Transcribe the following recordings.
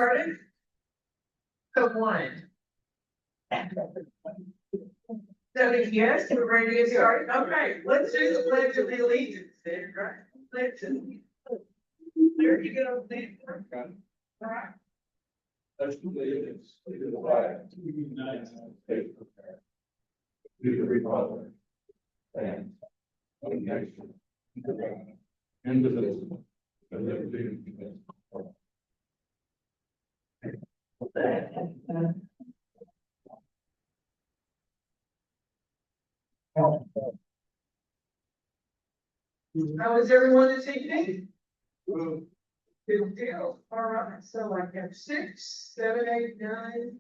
Started? So one. So yes, we're ready to get started. Okay, let's do the pledge of the allegiance then, right? Pledge of the- There you go. Then. All right. Pledge allegiance to the flag of the United States of America, to the republic, and one nation, under God, indivisible, with liberty and justice for all. How is everyone this evening? Good deal. All right, so I have 6, 7, 8, 9.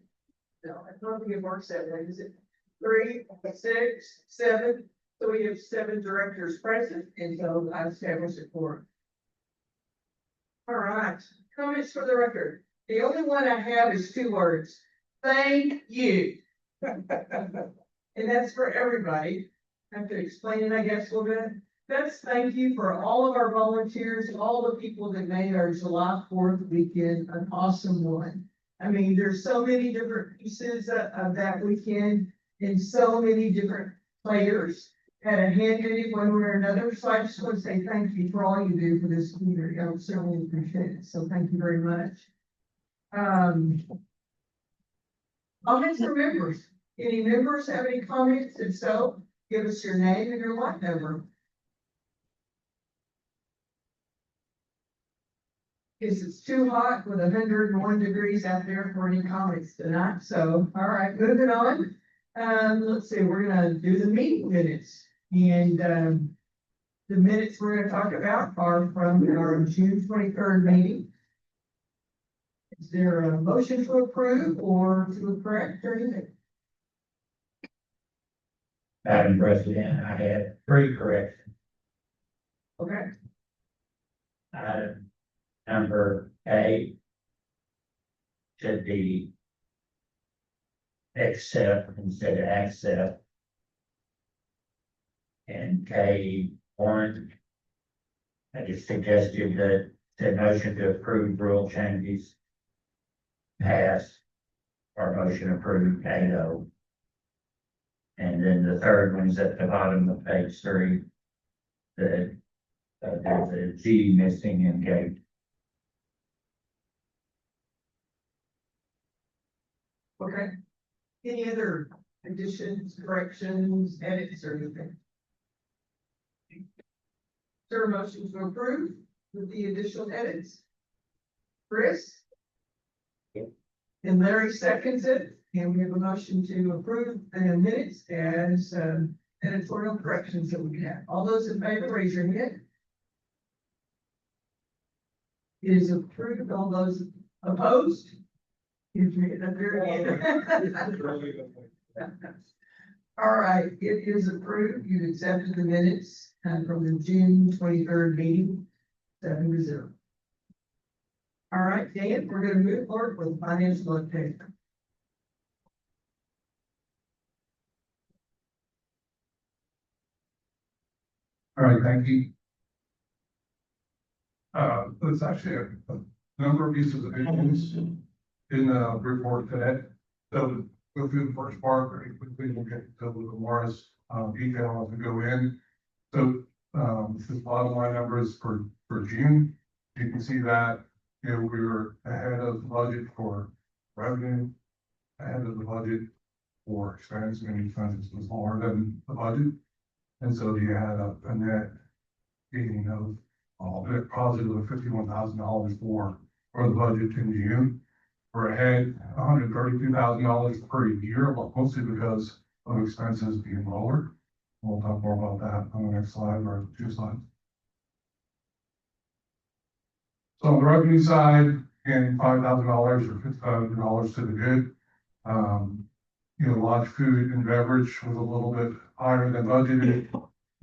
No, I don't think it works that way, is it? 3, 6, 7. So we have 7 directors present, and so I established it for. All right, comments for the record. The only one I have is 2 words. Thank you. And that's for everybody. I have to explain it, I guess, a little bit. That's thank you for all of our volunteers, all the people that made our July 4th weekend an awesome one. I mean, there's so many different pieces of that weekend and so many different players had a hand in it one way or another. So I just want to say thank you for all you do for this community. I certainly appreciate it. So thank you very much. Comments from members. Any members have any comments? If so, give us your name and your line number. Because it's too hot with 101 degrees out there for any comments tonight. So, all right, moving on. Let's see, we're gonna do the meeting minutes. And the minutes we're gonna talk about are from our June 23rd meeting. Is there a motion to approve or to correct or anything? Madam President, I had 3 corrections. Okay, Item number A should be accept instead of accept. And K1, I just suggested that the motion to approve rule changes pass, or motion approved K0. And then the third one's at the bottom of page 3, that there's a G missing in K. okay. Any other additions, corrections, edits, or anything? Is there a motion to approve with the additional edits? Chris? Yep. And Larry seconds it, and we have a motion to approve the minutes as editorial corrections that we have. All those in favor, raise your hand. It is approved. All those opposed? Excuse me, at the very end. All right, it is approved. You've accepted the minutes from the June 23rd meeting, 7-0. All right, Dan, we're going to move forward with financial update. All right, thank you. There's actually a number of pieces of issues in the report today. So we'll go through the first part very quickly. We'll get to a little more detail as we go in. So the bottom line numbers for June, you can see that we were ahead of the budget for revenue, ahead of the budget for expense. Many expenses was lower than the budget, and so you had a net gain of net positive of $51,000 for the budget in June. We're ahead $132,000 per year, mostly because of expenses being lower. We'll talk more about that on the next slide or 2 slides. So on the revenue side, again, $5,000 or $5,000 to the good. Lodge, food, and beverage was a little bit higher than budgeted.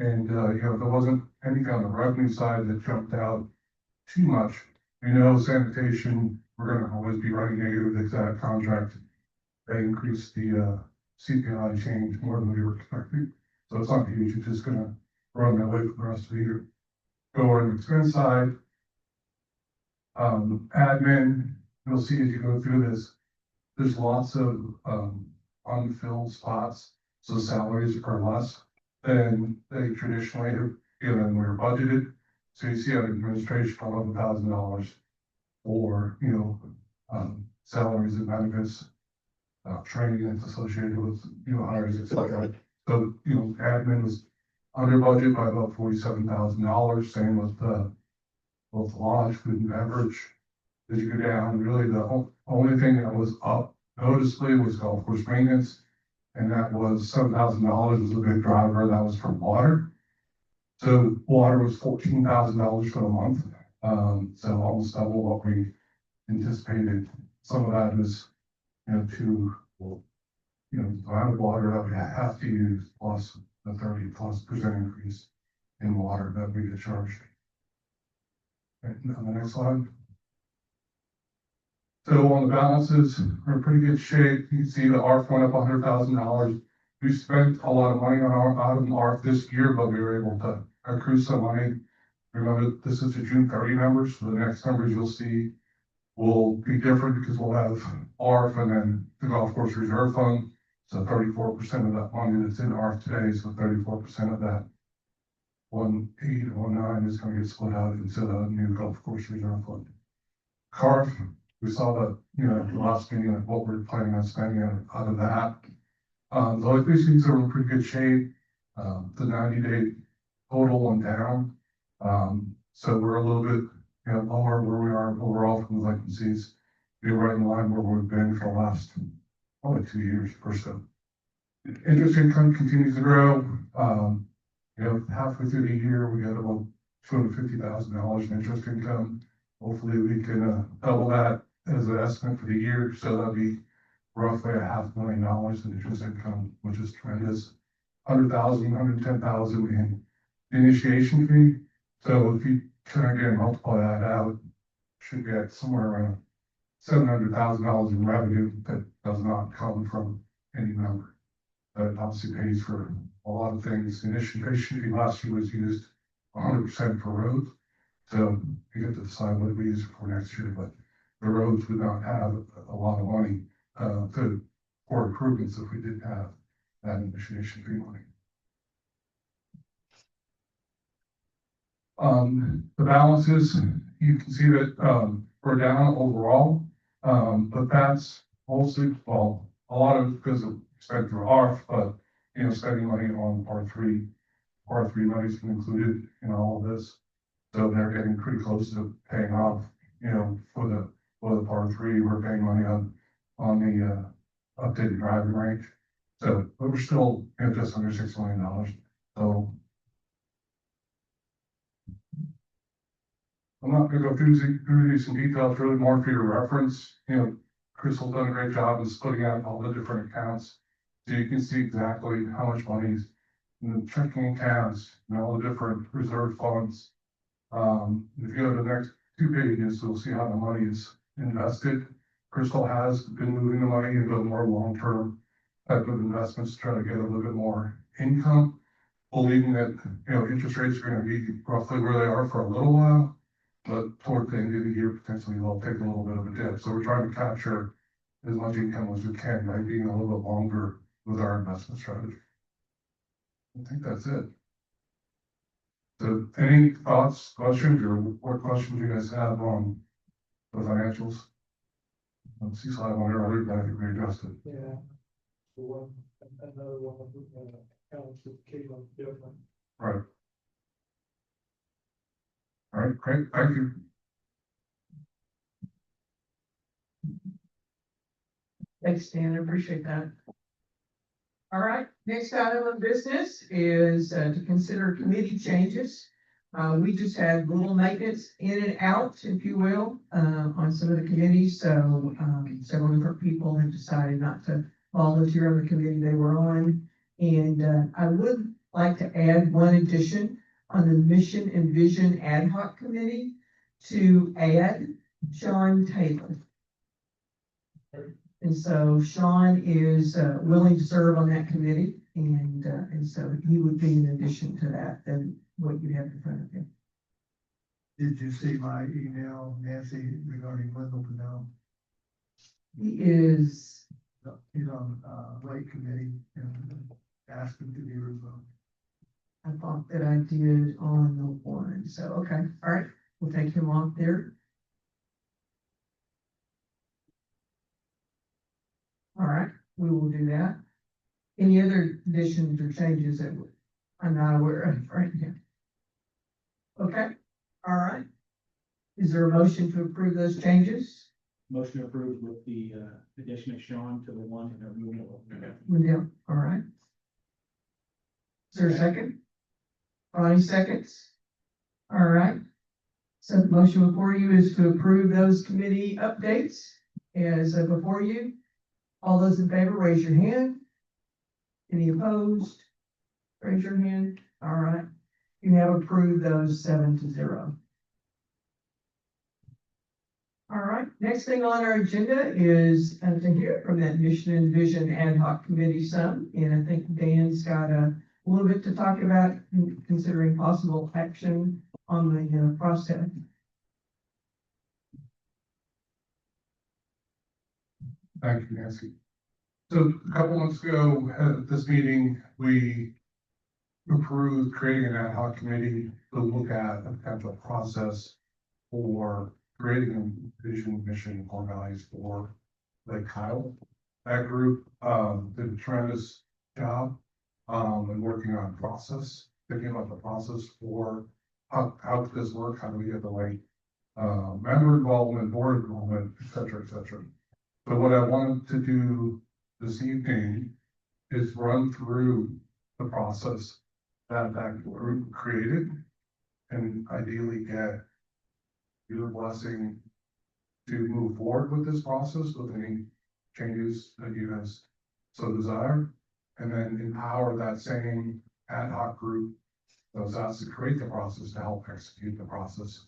And, there wasn't any kind of revenue side that jumped out too much. Sanitation, we're going to always be running negative with that contract. They increased the CPI change more than we were expecting. So it's not huge. It's just going to run that way for the rest of the year. Go on the expense side. Admin, you'll see as you go through this, there's lots of, unfilled spots, so salaries are less than they traditionally have, were budgeted. So you see an administration, $11,000 for, salaries and benefits, training that's associated with, hires, et cetera. So, admin was under budget by about $47,000, same with, both lodge, food and beverage. As you go down, really the only thing that was up noticeably was golf course maintenance. And that was $7,000 was a big driver. That was from water. So water was $14,000 for the month. So almost double what we anticipated. Some of that is, the amount of water that we have to use plus the 30+% increase in water that we get charged. Right, on the next slide. So on the balances, we're in pretty good shape. You can see the ARF went up $100,000. We spent a lot of money on our out of the ARF this year, but we were able to accrue some money. Remember, this is the June 30 numbers. So the next numbers you'll see will be different because we'll have ARF and then the golf course reserve fund. So 34% of that money that's in ARF today, so 34% of that 1.8 or 1.9 is going to get split out into the new golf course reserve fund. CARF, we saw that, the last meeting of what we're planning on spending out of that. The liquidity things are in pretty good shape. The 90-day total went down. So we're a little bit, lower where we are overall from the licensees. We're right in line where we've been for the last probably 2 years or so. Interest income continues to grow. Halfway through the year, we got about $250,000 in interest income. Hopefully we can double that as an estimate for the year. So that'll be roughly $500,000 in interest income, which is tremendous. 100,000, 110,000 in initiation fee. So if you kind of again multiply that out, should get somewhere around $700,000 in revenue that does not come from any number. That obviously pays for a lot of things. Initiation fee last year was used 100% for roads. So you get to decide what we use it for next year, but the roads would not have a lot of money for improvements if we didn't have that initiation fee money. The balances, you can see that we're down overall, but that's mostly, well, a lot of it because of spent through ARF, but spending money on part three money's been included in all of this. So they're getting pretty close to paying off, for the part three, we're paying money on the updated driving range. So, but we're still just under $6 million. So I'm not going to go through these in detail. It's really more for your reference. Crystal's done a great job of splitting out all the different accounts. So you can see exactly how much money's in the checking accounts and all the different reserve funds. If you go to the next 2 pages, you'll see how the money is invested. Crystal has been moving the money into more long-term type of investments to try to get a little bit more income, believing that interest rates are going to be roughly where they are for a little while, but toward the end of the year potentially they'll take a little bit of a dip. So we're trying to capture as much income as we can by being a little bit longer with our investment strategy. I think that's it. So any thoughts, questions, or what questions you guys have on the financials? Let's see slide 1 but I think we addressed it. Yeah. The one, another one of the accounts that came up different. Right. All right, great, thank you. Thanks, Stan, I appreciate that. All right, next item of business is to consider committee changes. We just had little maintenance in and out, if you will, on some of the committees. So several different people have decided not to volunteer on the committee they were on. And I would like to add one addition on the Mission and Vision Ad Hoc Committee to add Sean Taylor. And so Sean is willing to serve on that committee, and so he would be in addition to that than what you have in front of him. Did you see my email, Nancy, regarding Wendell Canal? He is, He's on, Lake Committee and asked him to be removed. I thought that I did on the one, so, okay, all right, we'll take him off there. All right, we will do that. Any other additions or changes that I'm not aware of right now? Okay, all right. Is there a motion to approve those changes? Motion approved with the addition of Sean to the one and removal. Wendell, all right. Is there a second? Ronnie seconds. All right. So the motion before you is to approve those committee updates as before you. All those in favor, raise your hand. Any opposed? Raise your hand. All right. You have approved those 7-0. All right, next thing on our agenda is to hear from that Mission and Vision Ad Hoc Committee some, and I think Dan's got a little bit to talk about considering possible action on the process. Thank you, Nancy. So a couple months ago, at this meeting, we approved creating an ad hoc committee to look at a potential process for creating a vision, mission, and core values for Lake Kiowa. That group did a tremendous job in working on process, thinking about the process for how does this work, how do we get the right member involvement, board involvement, et cetera, et cetera. So what I wanted to do this evening is run through the process that group created and ideally get your blessing to move forward with this process with any changes that you guys so desire, and then empower that same ad hoc group that was asked to create the process to help execute the process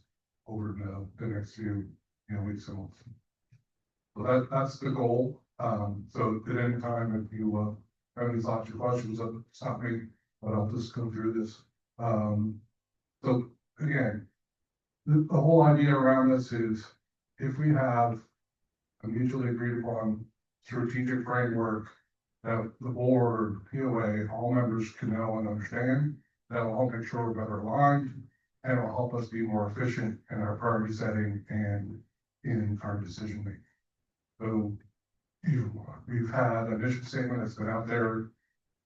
over the next few weeks and months. So that's the goal. So at any time, if you have any thoughts or questions, stop me, but I'll just go through this. So again, the whole idea around this is if we have a mutually agreed upon strategic framework that the board, POA, all members can know and understand, that will help make sure we're better aligned and will help us be more efficient in our priority setting and in our decision making. So we've had a mission statement that's been out there,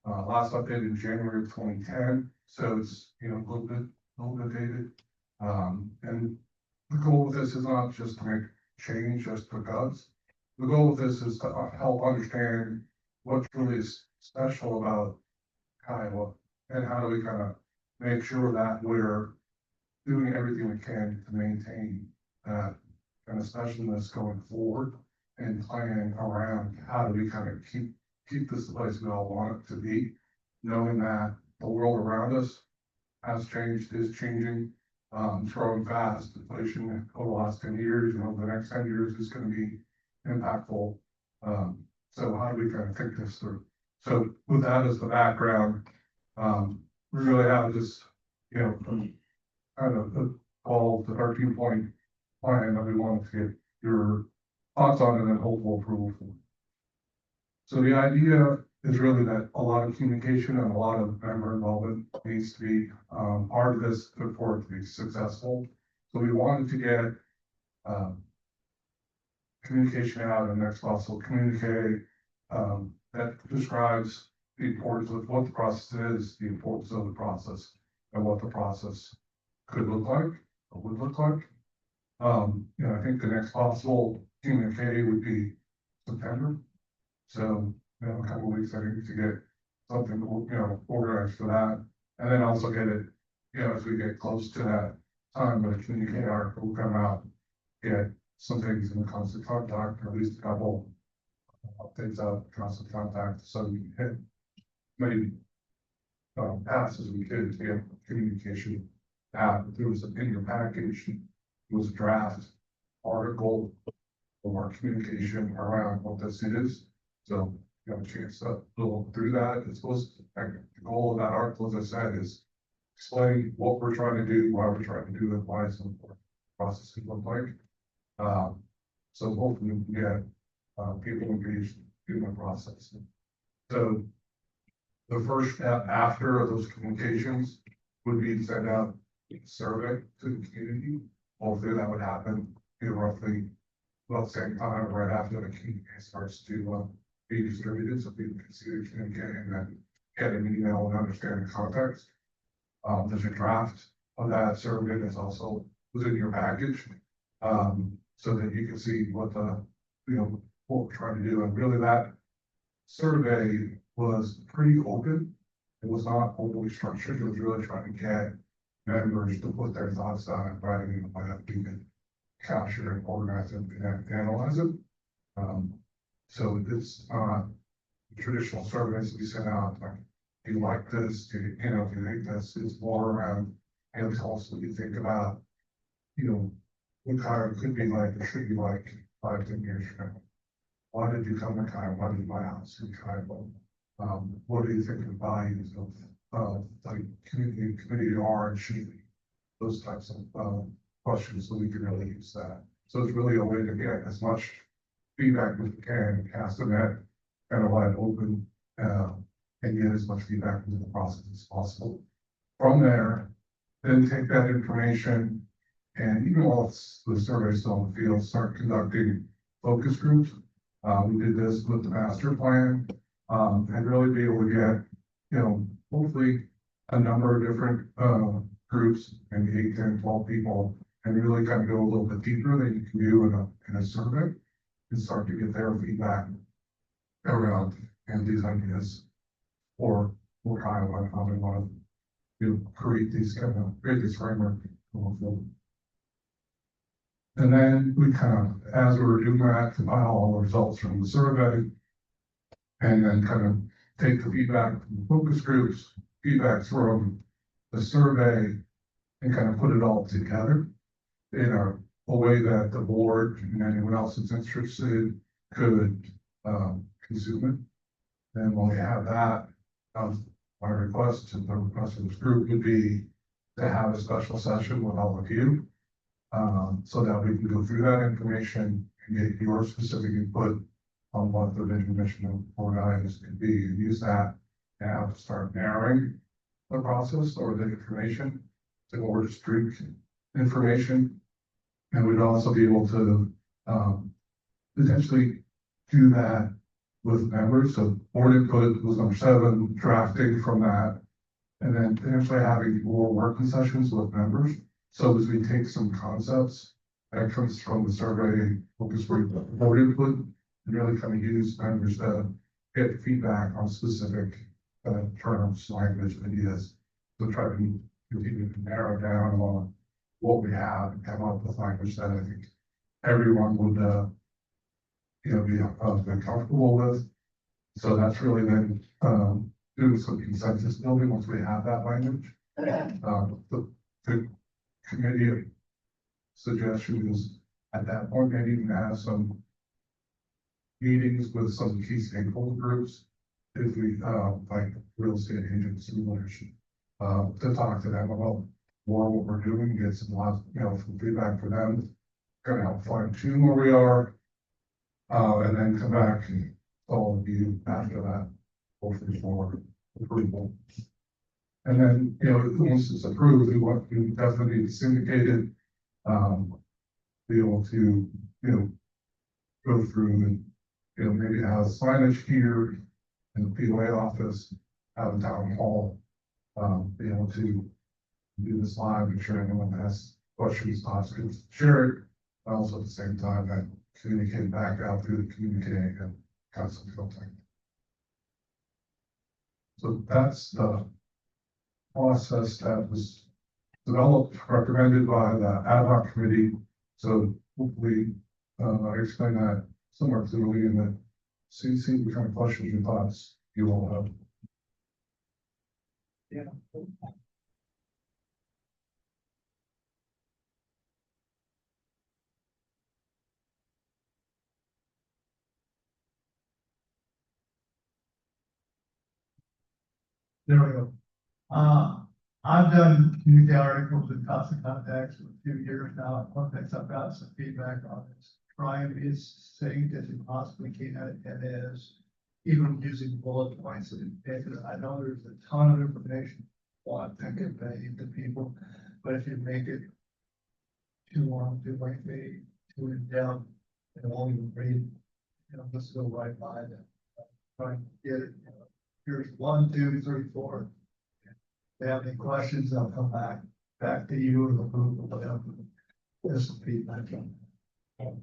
last updated in January of 2010. So it's, a little bit dated. And the goal of this is not just to make change just because. The goal of this is to help understand what truly is special about Kiowa and how do we kind of make sure that we're doing everything we can to maintain that kind of specialness going forward and planning around how do we kind of keep this the place we all want it to be, knowing that the world around us has changed, is changing. It's growing fast. Inflation over the last 10 years, the next 10 years is going to be impactful. So how do we kind of think this through? So with that as the background, we really have this, kind of a 12 to 13-point plan that we wanted to get your thoughts on and then hopeful approval for. So the idea is really that a lot of communication and a lot of member involvement needs to be part of this for it to be successful. So we wanted to get communication out in the next possible communique that describes the importance of what the process is, the importance of the process, and what the process could look like or would look like. I think the next possible communique would be September. So a couple of weeks, I think, to get something, organized for that. And then also get it, as we get close to that time when the communique article will come out, get some things in constant contact, or at least a couple updates out, constant contact, so we can hit many paths as we could to get communication out. There was in your package, it was a draft article or communication around what this is. So you have a chance to look through that. It's supposed to, the goal of that article, as I said, is explain what we're trying to do, why we're trying to do it, why it's important, process can look like. So hopefully we can get people engaged in the process. So the first step after those communications would be to send out a survey to the community. Hopefully that would happen, roughly about the same time, right after the communique starts to be distributed, so people can see the communique and then get an email and understand the context. There's a draft of that survey that's also within your package, so that you can see what what we're trying to do. And really that survey was pretty open. It was not overly structured. It was really trying to get members to put their thoughts down and write it in a way that we could capture and organize it and analyze it. So it's traditional surveys we send out, like, do you like this? Do you think this is more around, and tell us what you think about, what Kiowa could be like, or should be like 5, 10 years from now. Why did you come to Kiowa? Why did you buy a house in Kiowa? What do you think of the values of like community are and should be? Those types of questions, so we can really use that. So it's really a way to get as much feedback as we can, cast a net kind of wide open, and get as much feedback into the process as possible. From there, then take that information and even while the survey's still in the field, start conducting focus groups. We did this with the master plan, and really be able to get, hopefully a number of different groups, maybe 8, 10, 12 people, and really kind of go a little bit deeper than you can do in a survey and start to get their feedback around and these ideas or Kiowa and how they want to create this framework going forward. And then we kind of, as we were doing that, compile all the results from the survey, and then kind of take the feedback from the focus groups, feedback from the survey, and kind of put it all together in a way that the board and anyone else that's interested could consume it. And when we have that, my request to the request of this group would be to have a special session with all of you, so that we can go through that information and get your specific input on what the vision, mission, and core values could be, and use that now to start narrowing the process or the information to more discrete information. And we'd also be able to potentially do that with members. So board input was number 7, drafting from that, and then potentially having more working sessions with members. So as we take some concepts that comes from the survey, focus group, board input, and really kind of use members to get feedback on specific terms, language, ideas, to try to continue to narrow down on what we have and come up with language that I think everyone would be comfortable with. So that's really then doing some consensus building once we have that language. The committee suggestion is at that point maybe even have some meetings with some key stakeholder groups, if we like real estate agents and leadership, to talk to them about more what we're doing, get some some feedback for them, kind of help fine tune where we are, and then come back and all of you after that, hopefully for approval. And then, once it's approved, we definitely need to syndicate it, be able to, go through and, maybe have signage here in the POA office, have a town hall, be able to do this live and sure anyone that has questions, thoughts, can share it, but also at the same time that communicate back out through the communicating and constant filtering. So that's the process that was developed, recommended by the ad hoc committee. So hopefully, I explain that somewhat clearly in the see what kind of questions and thoughts you all have. Yeah. There we go. I've done community articles and constant contacts for a few years now. One thing I've got some feedback on is try and be as succinct as you possibly can, and is even using bullet points. And I know there's a ton of information want to convey to people, but if you make it too long, too lengthy, too in-depth, and won't even read, just go right by them. Try and get it, here's 1, 2, 3, 4. If they have any questions, they'll come back to you or the group, or whatever. There's some feedback on that.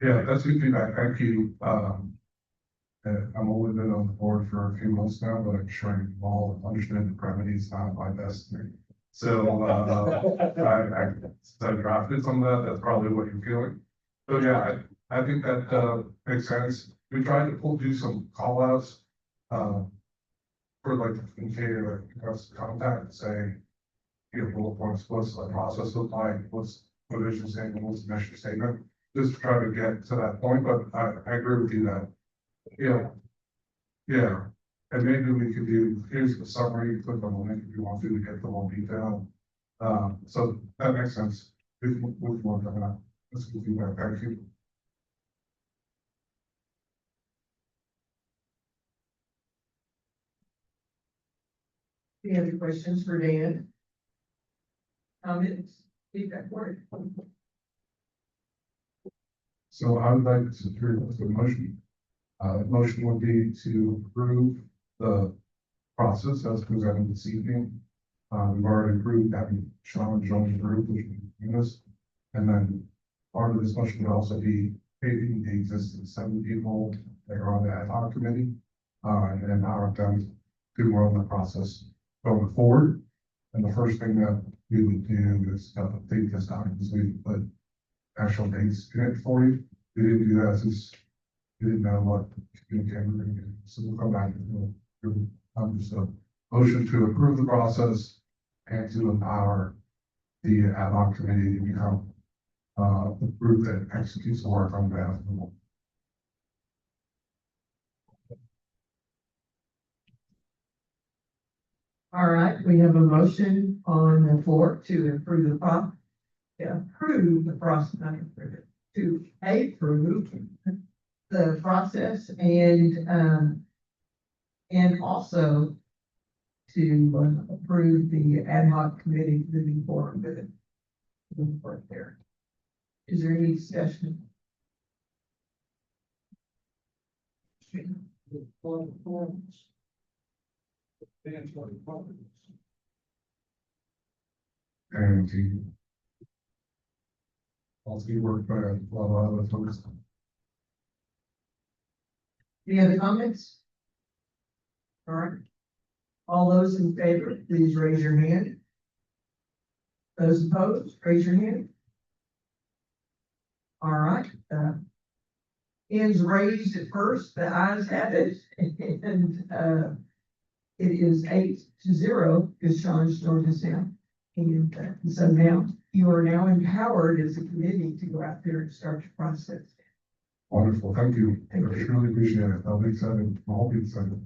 Yeah, that's good feedback. Thank you. I'm only been on the board for a few months now, but I'm sure you all understand the brevity is not my best thing. So, I drafted some of that. That's probably what you're feeling. So yeah, I think that, makes sense. We tried to do some call outs, for like, in case contact, say, bullet points, what's the process look like, what's the vision statement, what's the mission statement, just to try to get to that point, but I agree with you that, yeah, and maybe we could do, here's the summary, click on the link if you want to get the more detail. So that makes sense. We can work on that. Let's give feedback. Thank you. Any other questions for Dan? Comments, feedback, word? So I would like to hear the motion. Motion would be to approve the process as presented this evening. We've already approved having Sean join the group, which is us. And then part of this motion would also be paving the existing 7 people that are on the ad hoc committee. And empower them to more on the process going forward. And the first thing that we would do is update this document, because we put actual dates in it for you. We didn't do that since we didn't know what communication we were going to do. So we'll come back and do just a motion to approve the process and to empower the ad hoc committee to become the group that executes the work on behalf of the board. All right, we have a motion on the floor to approve the process, not approve it, to approve the process and also to approve the ad hoc committee moving forward with it. Right there. Is there any discussion? And to also be worked by a lot of other folks. Any other comments? All right. All those in favor, please raise your hand. Those opposed, raise your hand. All right. Hands raised at first, the ayes have it, and it is 8-0 because Sean's joined us now. And so now you are now empowered as a committee to go out there and start your process. Wonderful, thank you. I Thank you. really appreciate it. I'll be excited. I'll be excited.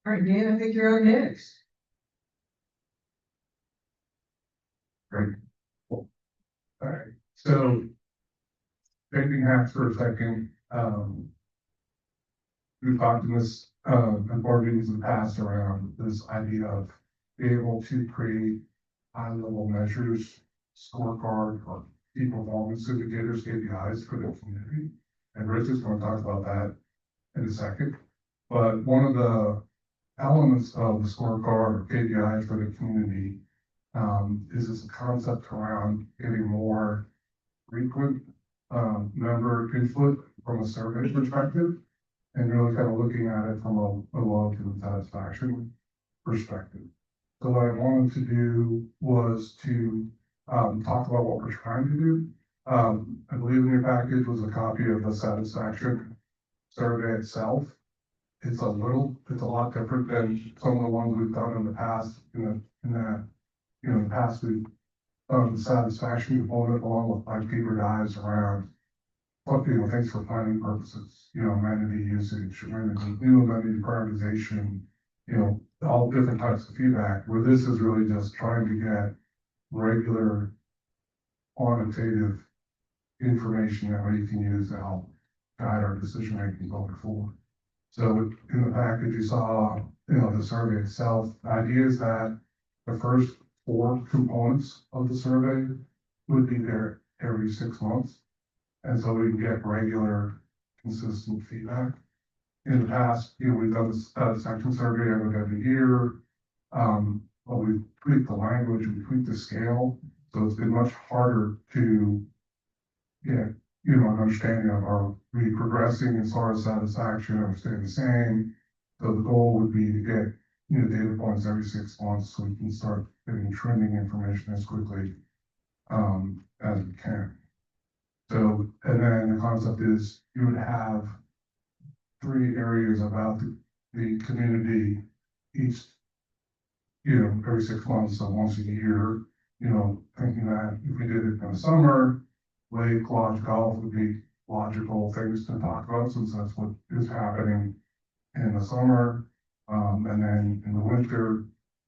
All right, Dan, I think you're on next. Great. Cool. All right, so changing hats for a second. We've talked in this, in board meetings in the past around this idea of being able to create high-level measures, scorecard, or key performance indicators, KPIs for the community. And Rich is going to talk about that in a second. But one of the elements of the scorecard or KPIs for the community is this concept around getting more frequent member input from a survey perspective, and really kind of looking at it from a long-term satisfaction perspective. So what I wanted to do was to talk about what we're trying to do. I believe in your package was a copy of the satisfaction survey itself. It's a lot different than some of the ones we've done in the past. In the past we've done the satisfaction component along with like deeper dives around things for planning purposes, amenity usage, new amenity prioritization, all different types of feedback, where this is really just trying to get regular quantitative information that we can use to help guide our decision making going forward. So in the package, you saw, the survey itself. The idea is that the first 4 components of the survey would be there every 6 months. And so we can get regular, consistent feedback. In the past, we've done this satisfaction survey every year. But we've tweaked the language, we tweaked the scale, so it's been much harder to get, an understanding of, are we progressing as far as satisfaction, or staying the same? So the goal would be to get, data points every 6 months, so we can start getting trending information as quickly as we can. So, and then the concept is you would have 3 areas about the community each, every 6 months, so once a year, thinking that if we did it in the summer, lake, lodge, golf would be logical things to talk about, since that's what is happening in the summer. And then in the winter,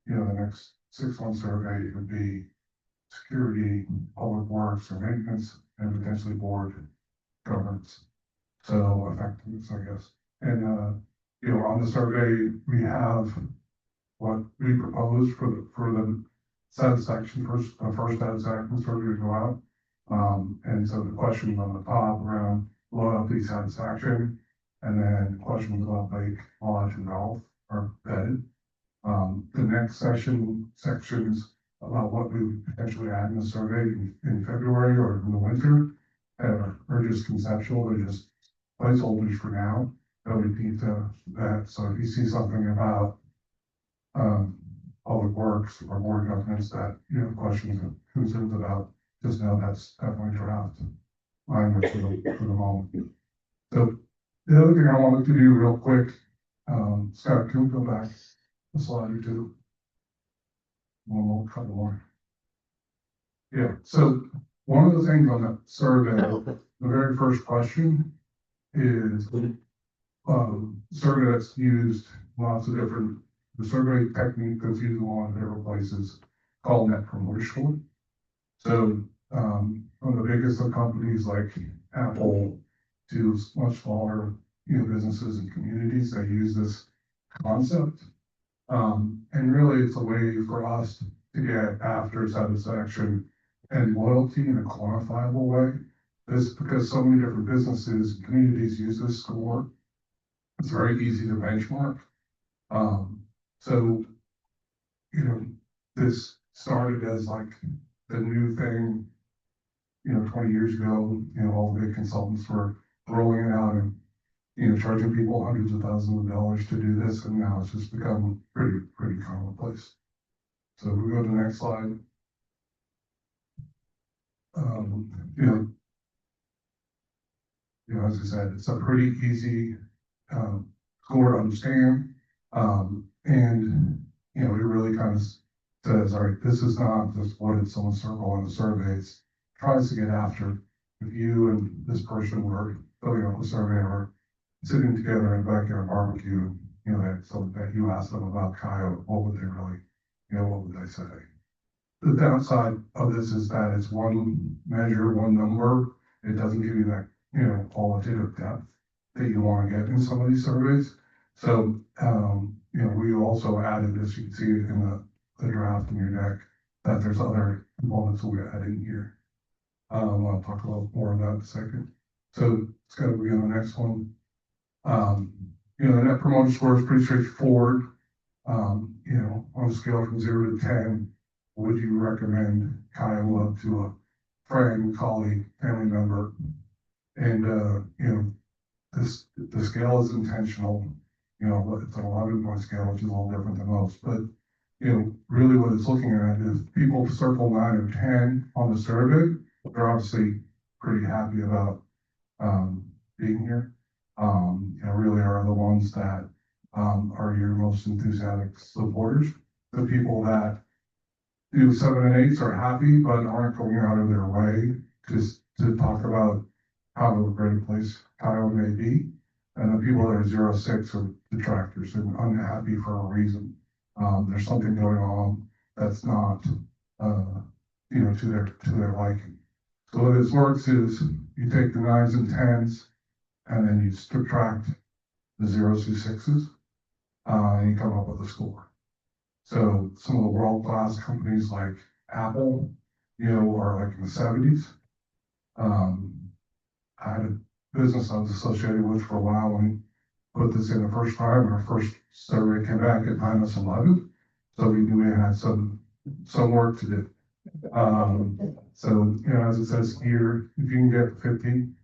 the next 6-month survey would be security, public works, or maintenance, and potentially board governance. So effectiveness, I guess. And, on the survey, we have what we proposed for the satisfaction first satisfaction survey to go out. And so the questions on the top around loyalty, satisfaction, and then questions about lake, lodge, and golf are vetted. The next sections about what we would potentially add in the survey in February or in the winter are just conceptual, they're just placeholders for now that we need to vet. So if you see something about public works or board governance that you have questions or concerns about, just know that's definitely draft language for the moment. So the other thing I wanted to do real quick, Scott, can we go back a slide or two? One more, couple more. Yeah, so one of the things on the survey, the very first question is survey that's used lots of different, the survey technique that's used in a lot of different places called Net Promoter Score. So from the biggest of companies like Apple to much smaller businesses and communities that use this concept. And really it's a way for us to get after satisfaction and loyalty in a quantifiable way. This because so many different businesses and communities use this score. It's very easy to benchmark. So, this started as like the new thing, 20 years ago, all the big consultants were rolling it out and, charging people hundreds of thousands of dollars to do this. And now it's just become pretty commonplace. So we go to the next slide. As I said, it's a pretty easy score to understand. And, it really kind of says, all right, this is not just what did someone circle on the surveys, tries to get after if you and this person were filling out the survey or sitting together in the backyard barbecue, that you asked them about Kiowa, what would they really, what would they say? The downside of this is that it's one measure, one number. It doesn't give you that, qualitative depth that you want to get in some of these surveys. So, we also added this, you can see it in the draft in your deck, that there's other components that we add in here. I'll talk a little more about that in a second. So it's got to be on the next one. The Net Promoter Score is pretty straightforward. On a scale from 0 to 10, would you recommend Kiowa to a friend, colleague, family member? And, the scale is intentional. It's an 11-point scale, which is a little different than most, but, really what it's looking at is people circle 9 or 10 on the survey. They're obviously pretty happy about, being here. Really are the ones that, are your most enthusiastic supporters. The people that do 7 and 8s are happy, but aren't going out of their way to talk about how great a place Kiowa may be. And the people that are 0 to 6 are detractors and unhappy for a reason. There's something going on that's not, to their liking. So the way this works is you take the 9s and 10s and then you subtract the 0s through 6s, and you come up with a score. So some of the world-class companies like Apple, are like in the 70s. I had a business I was associated with for a while and put this in the first time. Our first survey came back at -11. So we knew we had some work to do. So, as it says here, if you can get 50,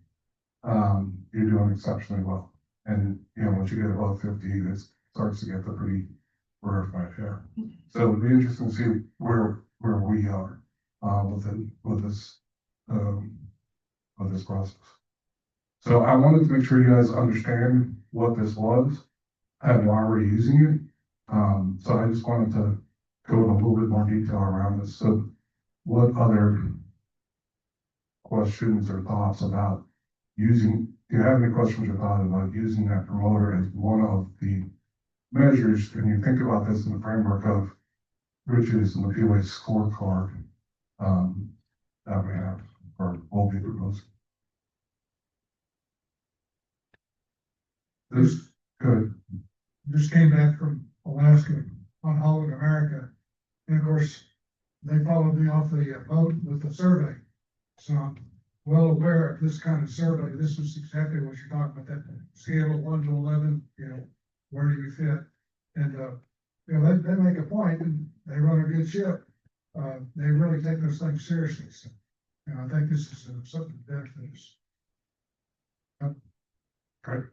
you're doing exceptionally well. And, once you get above 50, it starts to get the pretty rarefied air. So it'd be interesting to see where we are, with this process. So I wanted to make sure you guys understand what this was and why we're using it. So I just wanted to go in a little bit more detail around this. So what other questions or thoughts about using, do you have any questions or thoughts about using that promoter as one of the measures? And you think about this in the framework of Rich's and the POA scorecard, that we have, or will be proposed. This, good. Just came back from Alaska on Holland America. And of course, they followed me off the boat with the survey. So I'm well aware of this kind of survey. This is exactly what you're talking about, that scale of 1 to 11, where do you fit? And, they make a point and they run a good ship. They really take those things seriously. So, I think this is something to benefit us. Okay.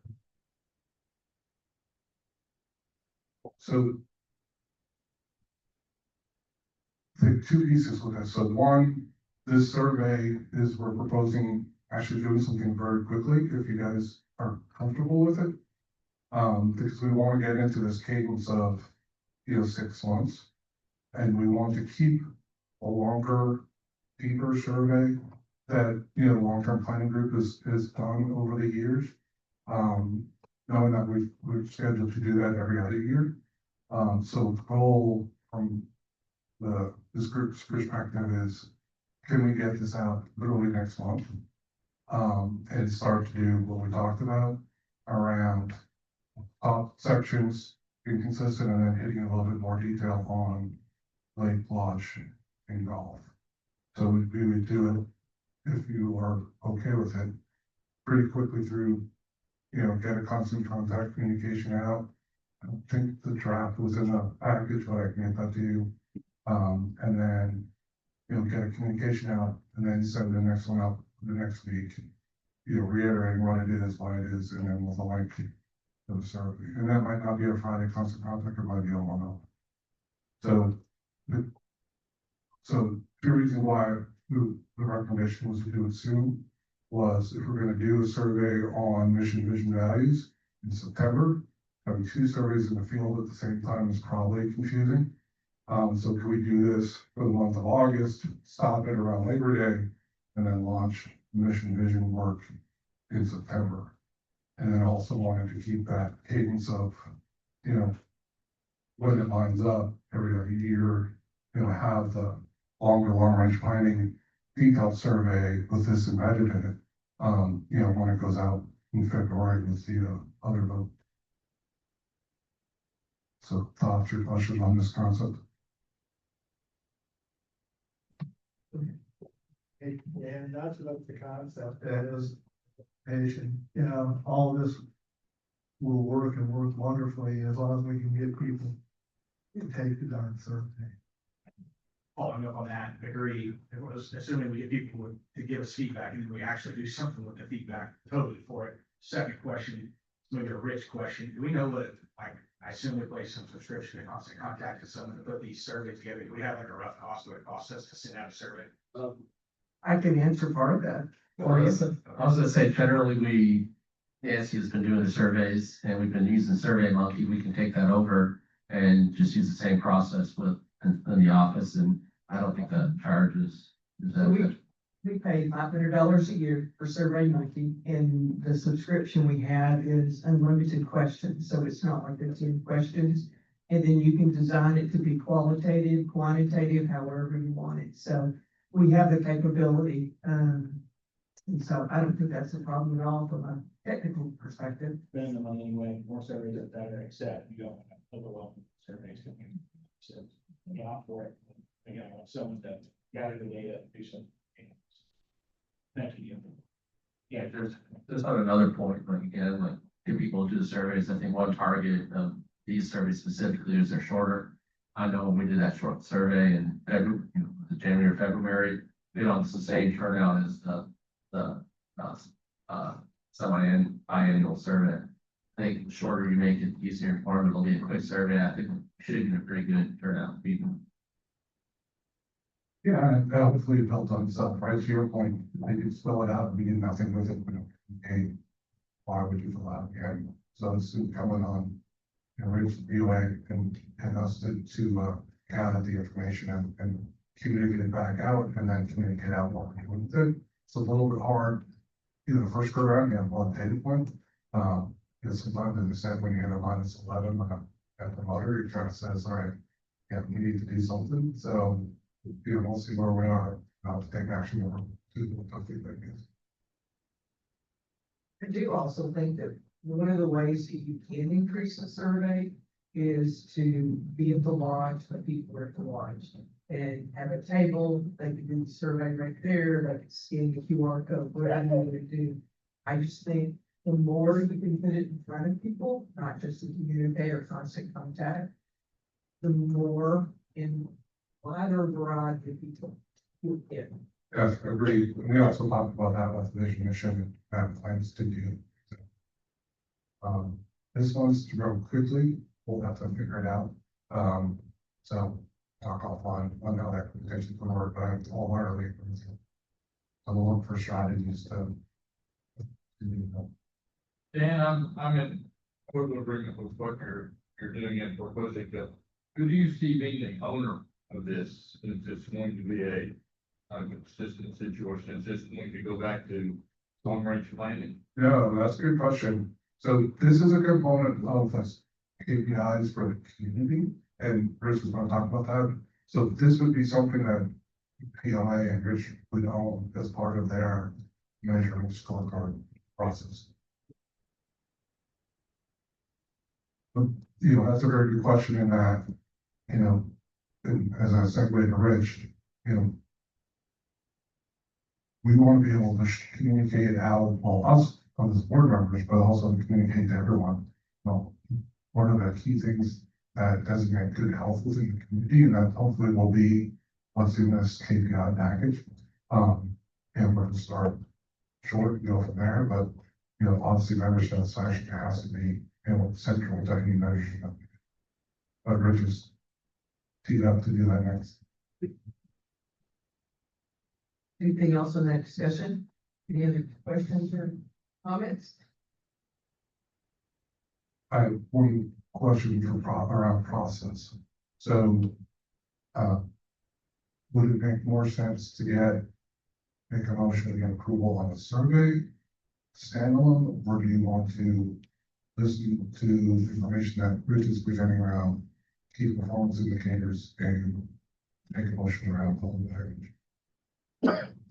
So the two pieces with this. So one, this survey is, we're proposing actually doing something very quickly, if you guys are comfortable with it. Because we want to get into this cadence of, 6 months. And we want to keep a longer, deeper survey that, long-term planning group has done over the years. Knowing that we're scheduled to do that every other year. So the goal from this group's perspective is, can we get this out literally next month? And start to do what we talked about around top sections, being consistent, and then hitting a little bit more detail on lake, lodge, and golf. So we would do it, if you are okay with it, pretty quickly through, get a constant contact communication out. I don't think the draft was in the package, but I can get that to you. And then, get a communication out and then send the next one out the next week, reiterating what it is, why it is, and then with a link to the survey. And that might not be a Friday constant contact, it might be a one-off. So the reason why the recommendation was to do it soon was, if we're gonna do a survey on mission, vision, values in September, having 2 surveys in the field at the same time is probably confusing. So can we do this for the month of August, stop it around Labor Day, and then launch mission, vision work in September? And then also wanted to keep that cadence of, when it lines up every other year, have the longer long-range planning detailed survey with this embedded in it, when it goes out in February with the other vote. So thoughts or questions on this concept? And that's about the concept, that is, all this will work and work wonderfully as long as we can get people to take the darn survey. Following up on that, agree, it was assuming we get people to give us feedback and then we actually do something with the feedback, totally for it. Second question, maybe a rich question, do we know what, I assume we place some subscription and constant contact with someone to put these surveys together, do we have a rough cost what it costs us to send out a survey? I can answer part of that. I was gonna say, generally, Nancy has been doing the surveys and we've been using Survey Monkey. We can take that over and just use the same process in the office, and I don't think that charge is So we pay pay $500 a year for Survey Monkey, and the subscription we have is unlimited questions, so it's not like 15 questions. And then you can design it to be qualitative, quantitative, however you want it. So we have the capability, and so I don't think that's a problem at all from a technical perspective. Spend the money anyway, more surveys that are accept, you don't have overwhelming surveys coming. So, you opt for it, you know, someone that gather the data, do some. Thank you. Yeah, there's not another point, like again, like if people do the surveys, I think one target of these surveys specifically is they're shorter. I know when we did that short survey in February, the January, February, we had almost the same turnout as the biannual survey. I think the shorter you make it, easier for them, it'll be a quick survey. I think it should be a pretty good turnout for people. Yeah, and hopefully it built on itself, right? To your point, they could fill it out and we did nothing with it. We don't, okay, why would you fill out again? So it's coming on, Rich, UA and us to gather the information and communicate it back out and then communicate out what we're doing with it. It's a little bit hard, the first go around, you have one data point. Because sometimes, as I said, when you hit a -11 at the motor, you're trying to say, all right, yeah, we need to do something. So, we'll see where we are, to take action or do the feedback is. I do also think that one of the ways that you can increase the survey is to be at the lodge, when people are at the lodge, and have a table, they can do the survey right there, they can scan the QR code, whatever they do. I just think the more you can put it in front of people, not just to communicate or constant contact, the more in wider variety of people you get. Yes, agreed. We also talked about that with vision mission and have plans to do. This one's to grow quickly. We'll have to figure it out. So talk offline on how that potentially could work, but I'm all early. So we'll look for strategies to do that. Dan, I'm in total agreement with what you're doing and proposing, but who do you see being the owner of this? Is this going to be a consistent situation? Is this going to go back to long range planning? No, that's a good question. So this is a component of this KPIs for the community, and Rich was going to talk about that. So this would be something that PLA and Rich would own as part of their measuring scorecard process. But, that's a very good question in that, and as I segue to Rich, we want to be able to communicate out, well, us as board members, but also to communicate to everyone. One of the key things that designate good health within the community, and that hopefully will be what's in this KPI package. And we're going to start short and go from there, but, obviously member satisfaction has to be, central to any measure. But Rich is teed up to do that next. Anything else on that discussion? Any other questions or comments? I have one question around process. So, would it make more sense to make a motion to get approval on a survey standalone, or do you want to listen to information that Rich is presenting around key performance indicators and make a motion around public package?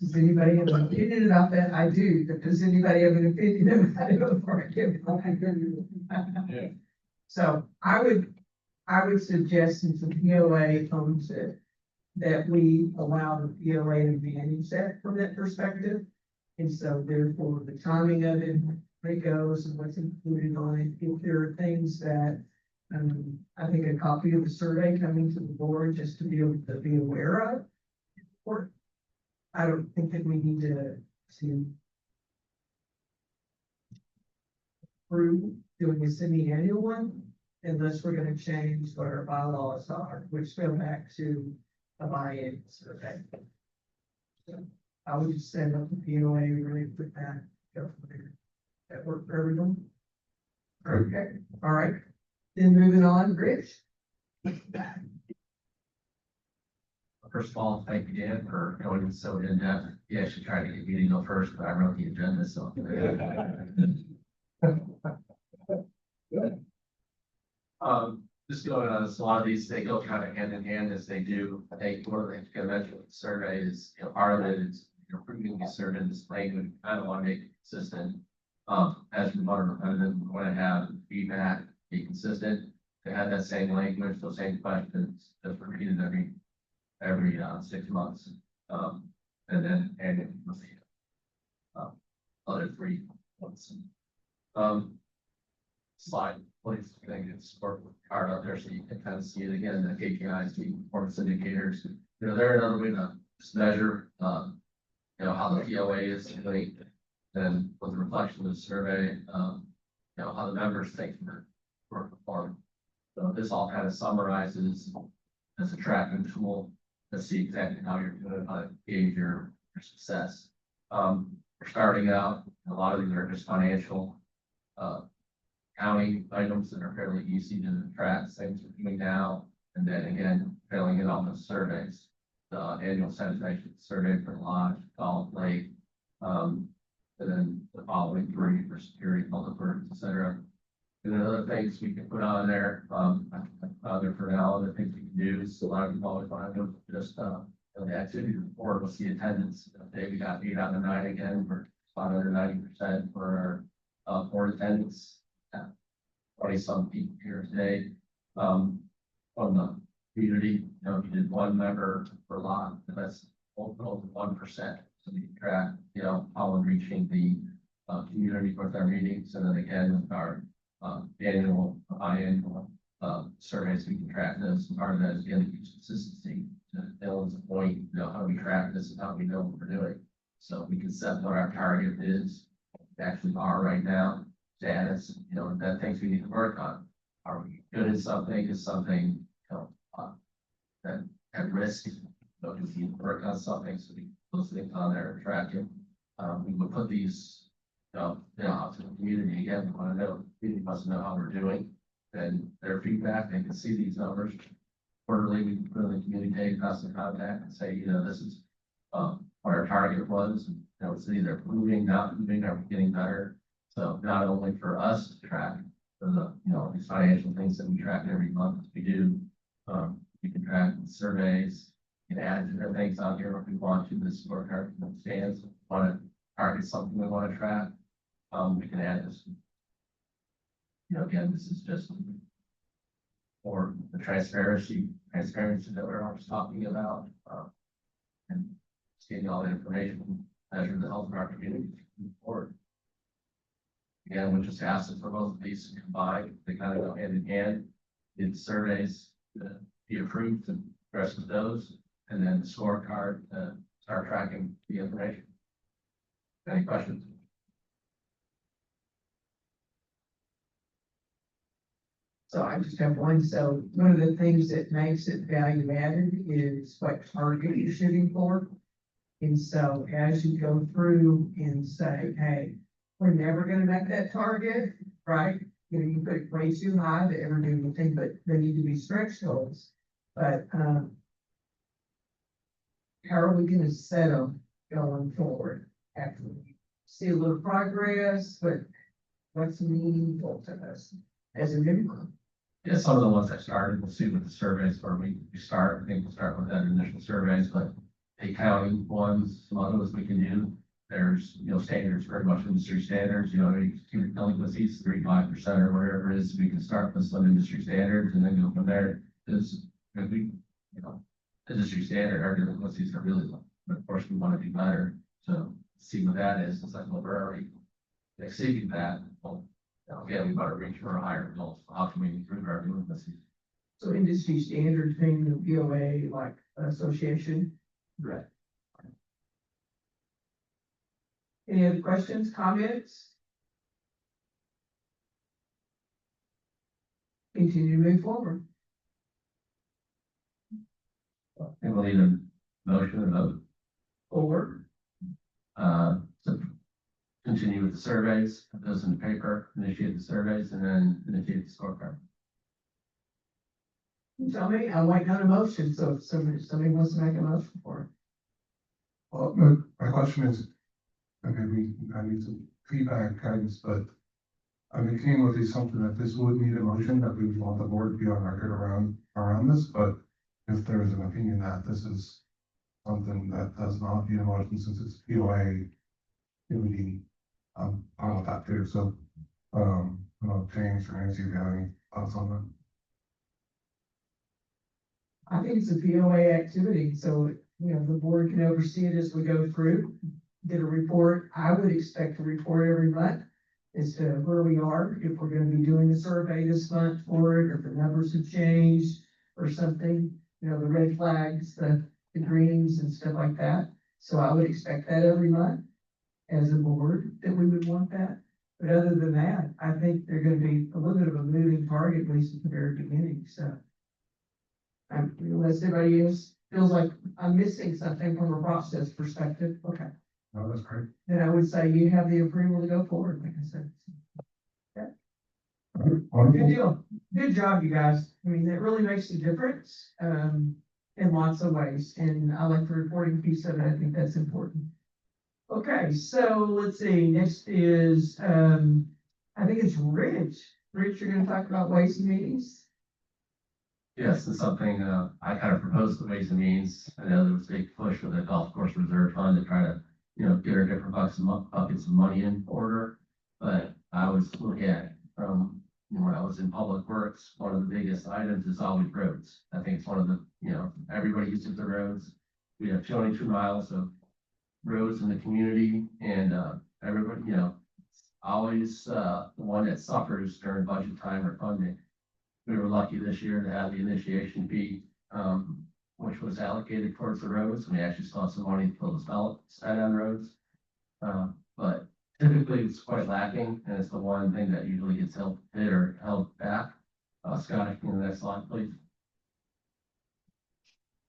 Does anybody have an opinion about that? I do, but does anybody have an opinion about it before I give my opinion? Yeah. So I would suggest, since the POA owns it, that we allow the POA to manage that from that perspective. And so therefore, the timing of it, where it goes and what's included on it, if there are things that, I think a copy of the survey coming to the board just to be able to be aware of. Or I don't think that we need to approve doing a semi-annual one unless we're gonna change what our bylaws are, which go back to a biannual survey. So I would just send up the POA, really put that, go from there. That work for everyone? Okay, all right. Then moving on, Rich. first of all, thank you, Dan, for going so in depth. You actually tried to get me to go first, but I wrote the agenda, so. Just going on, so a lot of these, they go kind of hand in hand as they do. I think one of the things you can mention with the survey is, part of it is you're approving these surveys, language, kind of want to make it consistent. As we want to have feedback, be consistent. They have that same language, those same questions, just repeated every 6 months. And then, other 3 months. Slide, please, I think it's card up there so you can kind of see it again, the KPIs, the performance indicators. They're another way to just measure, how the POA is doing. Then with the reflection of the survey, how the members think we're performing. So this all kind of summarizes as a tracking tool to see exactly how you're doing, how to gauge your success. We're starting out, a lot of these are just financial, counting items that are fairly easy to track, things we're doing now, and then again, filling in on the surveys. The annual satisfaction survey for Lodge, Golf Lake, and then the following 3 for security, public works, et cetera. And then other things we can put on there, there for now, other things we can do is a lot of people always want to just, the activity report, what's the attendance? Today we got 8 out of 9 again, we're about under 90% for our board attendance. 20-some people here today. On the community, we did 1 member per lot, and that's over 1%. So we can track, how we're reaching the community with our meetings, and then again with our annual, biannual surveys, we can track this. And part of that is again consistency. To Dylan's point, how do we track this and how do we know what we're doing? So we can set what our target is, actually are right now. Status, that things we need to work on. Are we good at something? Is something, that at risk? Do we need to work on something? So we put those things on there and track it. We would put these, out to the community again. We want to know, the community must know how we're doing. And their feedback, they can see these numbers. Quarterly, we can put in the communicate, constant contact, and say, this is what our target was. And, it's either moving, not moving, are we getting better? So not only for us to track for the, these financial things that we track every month, we do, we can track surveys, we can add different things on here if we want to, this scorecard stands, want to target something we want to track, we can add this. Again, this is just for the transparency that we're always talking about, and just getting all the information, measure the health of our community moving forward. Again, we just asked for both of these combined. They kind of go hand in hand. Did surveys be approved and address with those, and then the scorecard start tracking the information. Any questions? So I just have one. So one of the things that makes it value added is what target you're shooting for. And so as you go through and say, hey, we're never going to make that target, right? You put it way too high to ever do anything, but there need to be stretch goals. But how are we going to set them going forward after we see a little progress, but what's meaningful to us as a member? Yeah, some of the ones I started, we'll see with the surveys where we start. I think we'll start with that initial surveys, but the county ones, some of those we can do. There's, standards, very much industry standards, delinquencies, 3-5% or whatever it is. We can start with some industry standards and then go from there. Because we, industry standard, our delinquencies are really low. But of course, we want to do better. So see what that is. It's like, well, we're already exceeding that. Well, again, we better reach for a higher goal. So how can we improve our delinquencies? So industry standard thing, the POA, like association. Right. Any other questions, comments? Continue to move forward. And we'll need a motion and vote. Forward. So continue with the surveys, put those in the paper, initiate the surveys, and then initiate the scorecard. You tell me, I'm waiting on a motion, so if somebody wants to make a motion for it. Well, my question is, okay, I need some feedback guidance, but I came with the assumption that this would need a motion, that we would want the board to be on record around this, but if there is an opinion that this is something that does not need a motion since it's POA, it would be, fine with that too, so, I don't know, James or Nancy, if you have any thoughts on that? I think it's a POA activity, so, the board can oversee it as we go through. Get a report. I would expect a report every month as to where we are, if we're gonna be doing a survey this month for it, or if the numbers have changed or something, the red flags, the greens and stuff like that. So I would expect that every month as a board, that we would want that. But other than that, I think they're gonna be a little bit of a moving target, at least at the very beginning, so. Unless everybody else feels like I'm missing something from a process perspective, okay, No, that's great. then I would say you have the approval to go forward, like I said. Good Wonderful. deal. Good job, you guys. That really makes a difference, in lots of ways, and I like the reporting piece of it. I think that's important. Okay, so let's see, next is, I think it's Rich. Rich, you're gonna talk about ways and means? Yes, it's something, I kind of proposed the Ways and Means. I know there was a big push with the golf course reserve fund to try to, get our different buckets of money in order. But I was looking at, when I was in public works, one of the biggest items is always roads. I think it's one of the, everybody uses the roads. We have 22 miles of roads in the community, and, everybody, always, the one that suffers during budget time or funding. We were lucky this year to have the initiation fee, which was allocated towards the roads. We actually saw some money to fill the spend on roads. But typically it's quite lacking, and it's the one thing that usually gets held back. Scott, can you the next slide, please?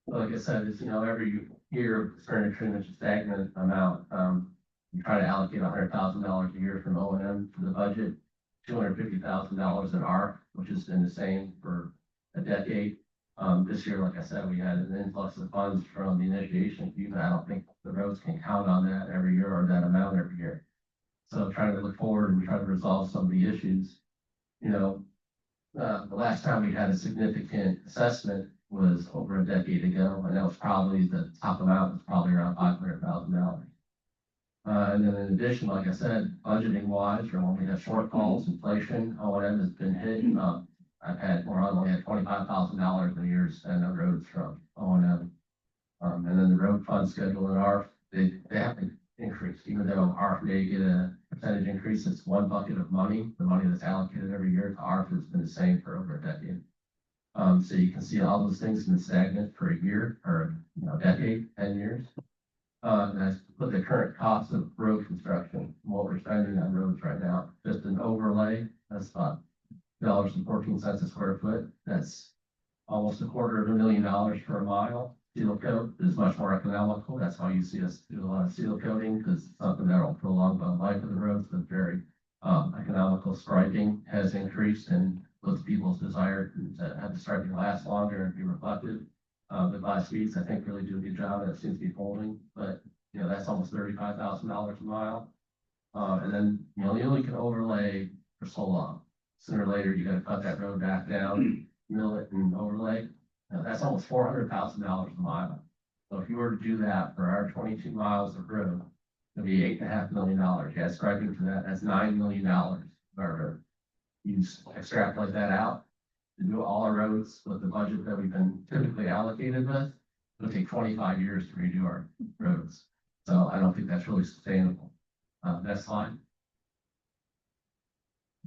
Like I said, it's, every year it's pretty much a stagnant amount. We try to allocate $100,000 a year from O&M to the budget. $250,000 in ARC, which has been the same for a decade. This year, like I said, we had an influx of funds from the initiation fee, but I don't think the roads can count on that every year or that amount every year. So trying to look forward and try to resolve some of the issues. The last time we had a significant assessment was over a decade ago, and that was probably the top amount was probably around $500,000. And then in addition, like I said, budgeting wise, or when we have shortfalls, inflation, O&M has been hit. We're only at $25,000 a year spent on roads from O&M. And then the road fund schedule and ARF, they have to increase, even though ARF may get a percentage increase, it's one bucket of money. The money that's allocated every year to ARF has been the same for over a decade. So you can see all those things have been stagnant for a year or a decade, 10 years. And I put the current cost of road construction, what we're spending on roads right now, just an overlay, that's about $2.14 a square foot. That's almost $250,000 for a mile. Seal coat is much more economical. That's why you see us do a lot of seal coating, because it's something that'll prolong the life of the roads, but very economical. Striping has increased, and with people's desire to have the striping last longer and be reflective. The glass speeds, I think, really do a good job, and it seems to be holding, but, that's almost $35,000 a mile. And then, you only can overlay for so long. Sooner or later, you gotta cut that road back down, mill it and overlay. That's almost $400,000 a mile. So if you were to do that for our 22 miles of road, it'd be $8.5 million. You add striping for that, that's $9 million per road. You extrapolate that out, to do all our roads with the budget that we've been typically allocated with, it'll take 25 years to redo our roads. So I don't think that's really sustainable. Next slide.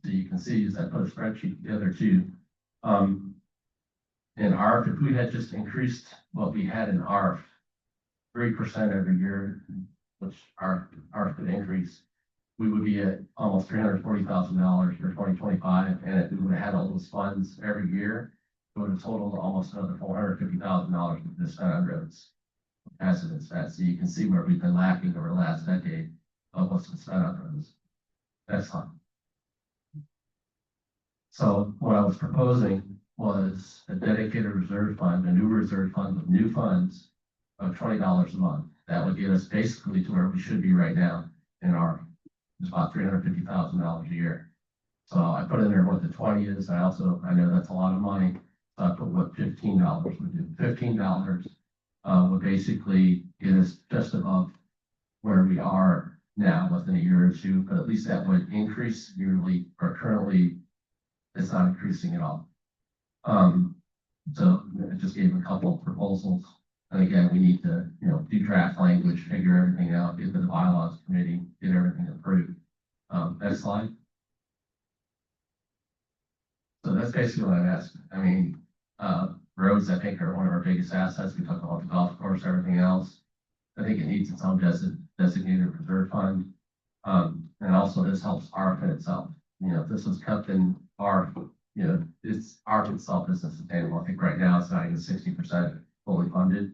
So you can see, as I put a spreadsheet together too. In ARF, if we had just increased what we had in ARF 3% every year, which ARF could increase, we would be at almost $340,000 for 2025. And if we would have had all those funds every year, it would have totaled almost another $450,000 to be spent on roads. As it is spent. So you can see where we've been lacking over the last decade of what's been spent on roads. Next slide. So what I was proposing was a dedicated reserve fund, a new reserve fund with new funds of $20 a month. That would get us basically to where we should be right now in our, it's about $350,000 a year. So I put in there what the 20 is. I know that's a lot of money. So I put what $15 would do. $15 would basically get us just above where we are now within a year or two, but at least that would increase yearly, or currently it's not increasing at all. So I just gave a couple of proposals. And again, we need to, do draft language, figure everything out, get to the bylaws committee, get everything approved. Next slide. So that's basically what I'm asking. I mean, roads, I think, are one of our biggest assets. We talked about the golf course, everything else. I think it needs its own designated reserve fund. And also this helps ARP in itself. If this was kept in ARP, it's ARP itself isn't sustainable. I think right now it's not even 60% fully funded.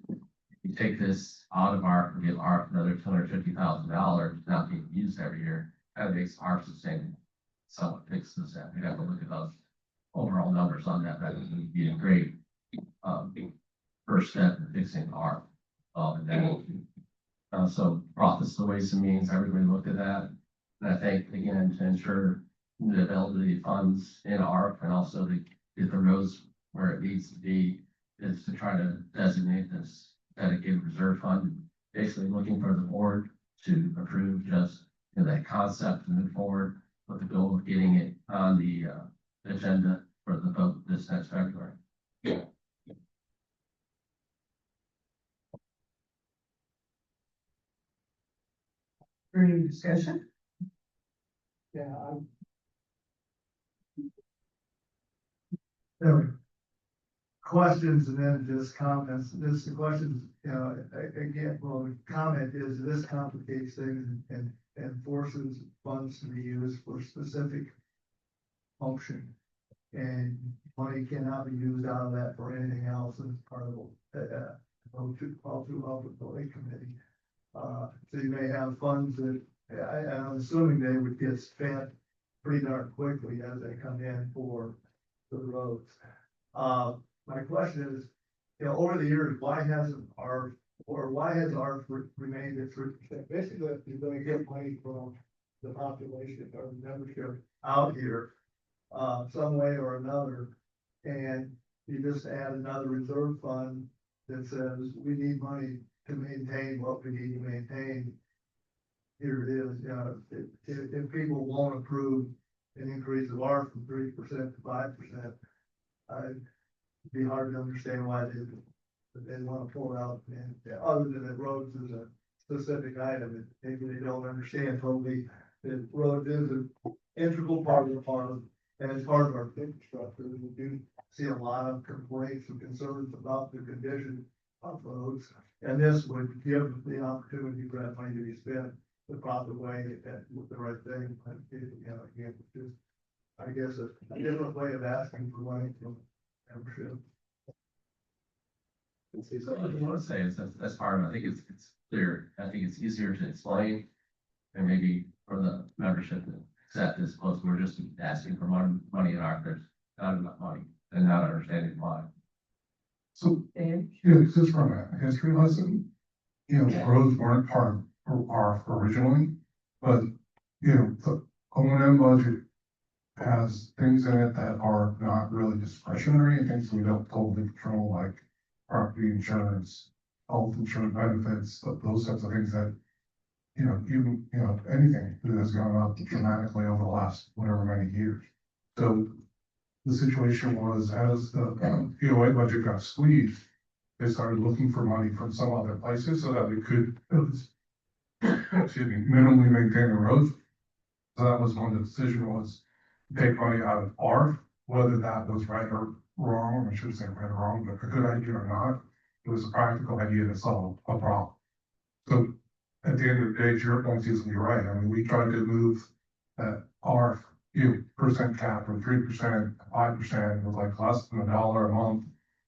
You take this out of ARP and give ARP another $250,000 not being used every year, that makes ARP sustainable. Someone fixes that. We'd have to look at those overall numbers on that. That would be a great first step in fixing ARP. So brought this to Ways and Means, everybody looked at that. And I think, again, to ensure the availability of funds in ARP and also to get the roads where it needs to be, is to try to designate this dedicated reserve fund. Basically looking for the board to approve just that concept and move forward with the goal of getting it on the agenda for the vote this next February. Any discussion? Yeah. There we go. Questions and then just comments. The questions, again, well, the comment is this complicates things and forces funds to be used for specific function. And money cannot be used out of that for anything else as part of all throughout the Lake Committee. So you may have funds that, I'm assuming they would get spent pretty darn quickly as they come in for the roads. My question is, over the years, why has ARP remained at 3%? Basically, if you're gonna get money from the population or the membership out here, some way or another, and you just add another reserve fund that says, we need money to maintain what we need to maintain. Here it is, if people won't approve an increase of ARP from 3% to 5%, it'd be hard to understand why they want to pull it out, and other than that roads is a specific item, maybe they don't understand totally that road is an integral part of the farm, and it's part of our infrastructure. We do see a lot of complaints and concerns about the condition of roads, and this would give the opportunity for that money to be spent the proper way and with the right thing. Again, just, I guess, a different way of asking for money from membership. So what I want to say is that's part of it. I think it's clear. I think it's easier to explain and maybe for the membership to accept this, plus we're just asking for money in ARP. There's not enough money and not understanding why. So, And just from a history lesson, roads weren't part of ARP originally, but, the O&M budget has things in it that are not really discretionary and things we don't totally control, like property insurance, health insurance benefits, those types of things that, even, anything that has gone up dramatically over the last whatever many years. So the situation was, as the POA budget got squeezed, they started looking for money from some other places so that we could, minimally maintain the roads. So that was when the decision was to take money out of ARP, whether that was right or wrong, I shouldn't say right or wrong, but a good idea or not. It was a practical idea to solve a problem. So at the end of the day, to your point is right. I mean, we tried to move that ARP percent cap from 3% to 5% was like less than $1 a month,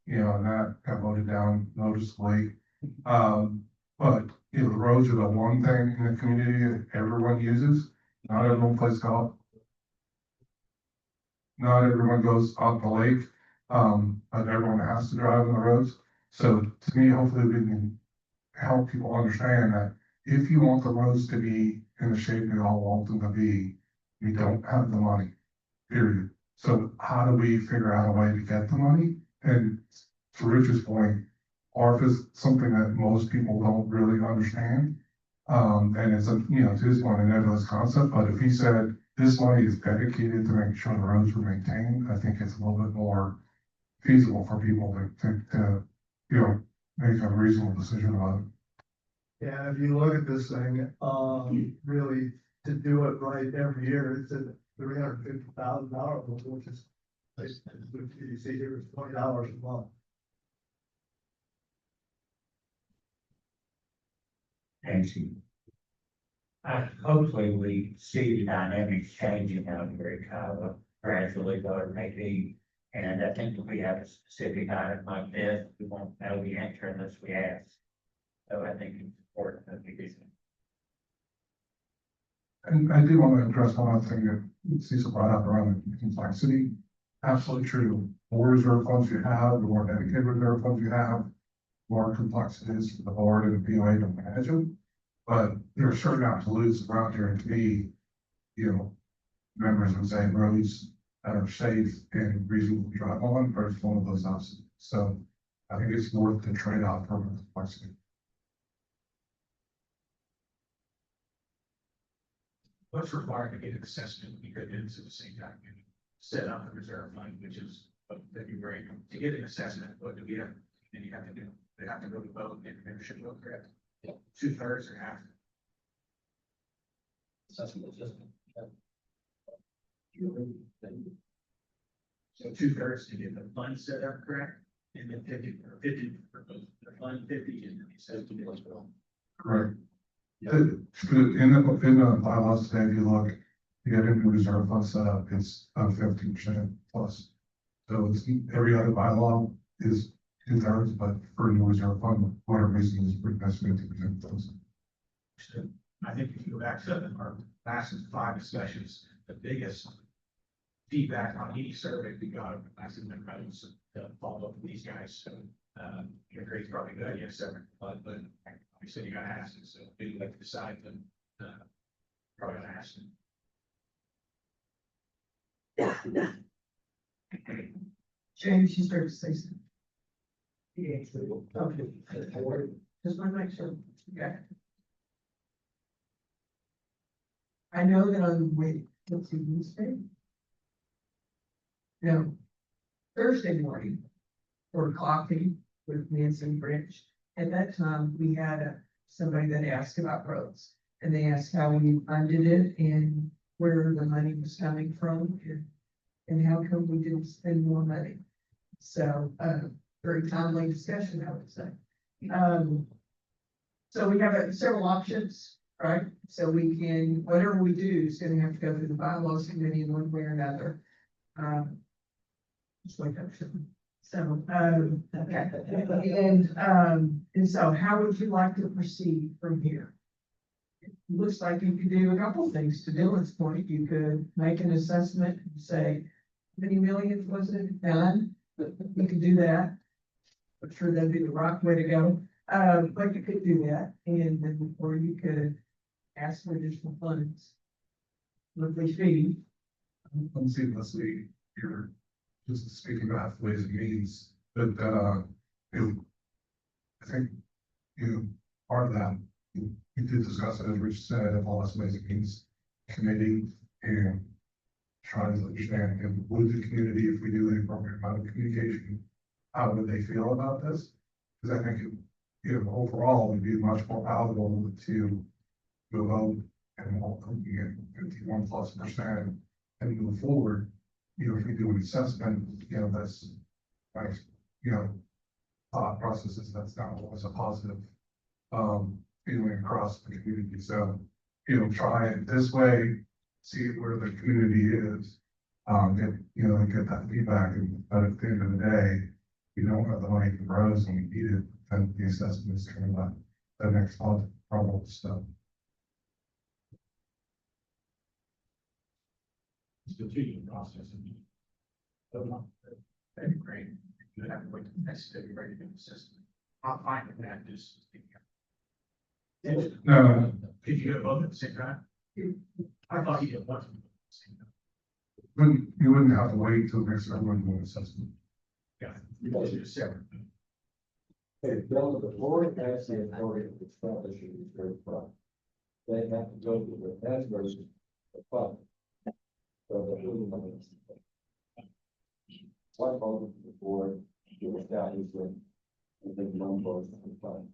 and that got voted down noticeably. But the roads are the one thing in the community that everyone uses. Not everyone plays golf. Not everyone goes out the lake. of everyone that has to drive on the roads. So to me, hopefully we can help people understand that if you want the roads to be in the shape we all want them to be, we don't have the money, period. So how do we figure out a way to get the money? And to Richard's point, ARF is something that most people don't really understand. And it's a, you know, to his point, a nebulous concept, but if he said this money is dedicated to making sure the roads were maintained, I think it's a little bit more feasible for people to, you know, make a reasonable decision about it. Yeah, if you look at this thing, really, to do it right every year, it's at $350,000, which is, you see here, it's $20 a month. Nancy. Hopefully we see the dynamics changing out here at Kiowa gradually, though it may be. And I think if we have a specific item like this, we won't know the answer unless we ask. So I think it's important that we do. And I do want to address one other thing that Cecil brought up around the complexity. Absolutely true. The more reserve funds you have, the more dedicated reserve funds you have, the more complex it is for the board and the BOA to manage them. But there are certain absolutes around here to be, you know, members of say roads that are safe and reasonable to drive on, but it's one of those absolutes. So I think it's worth the trade-off for complexity. What's required to get an assessment, we could do this at the same time, and set up a reserve fund, which is, that'd be great, to get an assessment, what do we have, then you have to do, they have to go to vote, and membership vote, correct? 2/3 or half. So 2/3 to get the fund set up, correct? And then 50 for both the fund, 50 and then the assessment as well. Correct. In the bylaws today, if you look, to get into reserve fund set up, it's 15% plus. So it's every other bylaw is 2/3, but for the reserve fund, whatever reason is that's 50% plus. I think if you go back to our last 5 discussions, the biggest feedback on any survey we got, I said, my friends, to follow up with these guys, so, your grade's probably a good idea, separate, but you said you gotta ask them, so maybe like to decide them, probably gotta ask them. James, you started to say something. Yeah. Okay. Just want to make sure. Okay. I know that on the way, let's see, Wednesday. No, Thursday morning, for coffee with Nancy and Rich. At that time, we had somebody that asked about roads. And they asked how we funded it and where the money was coming from and how come we didn't spend more money. So, very timely discussion, I would say. So we have several options, right? So we can, whatever we do is gonna have to go through the bylaws committee in one way or another. Just wake up, so, okay. And so how would you like to proceed from here? It looks like you could do a couple of things. To Dylan's point, you could make an assessment and say, how many millions was it done? You could do that. I'm sure that'd be the right way to go. But you could do that, and then, or you could ask for additional funds. Monthly fee. Let's see, Leslie, you're just speaking about ways and means, but, I think, you know, part of that, we did discuss it, as Rich said, at all ways and means committee and trying to understand, and with the community, if we do the appropriate amount of communication, how would they feel about this? Because I think, you know, overall, it'd be much more palatable to vote and all, you know, 51+% and move forward. You know, if we do an assessment, you know, that's, like, you know, thought processes, that's not always a positive, feeling across the community. So, you know, try it this way, see where the community is, get, you know, get that feedback. But at the end of the day, we don't have the money for roads and we need it, then the assessment is kind of the next problem stuff. It's a continuing process. February, you would have to wait till next February to do the system. I'm fine with that, just. No, Did you get both at the same time? I thought you did one. at the same time. you wouldn't have to wait till next February to do an assessment. Yeah, you guys did it separate. Okay, Bill, the board has the authority to establish a reserve fund. They have to go to the members of the fund. So the one vote of the board to establish them, and then one vote of the fund.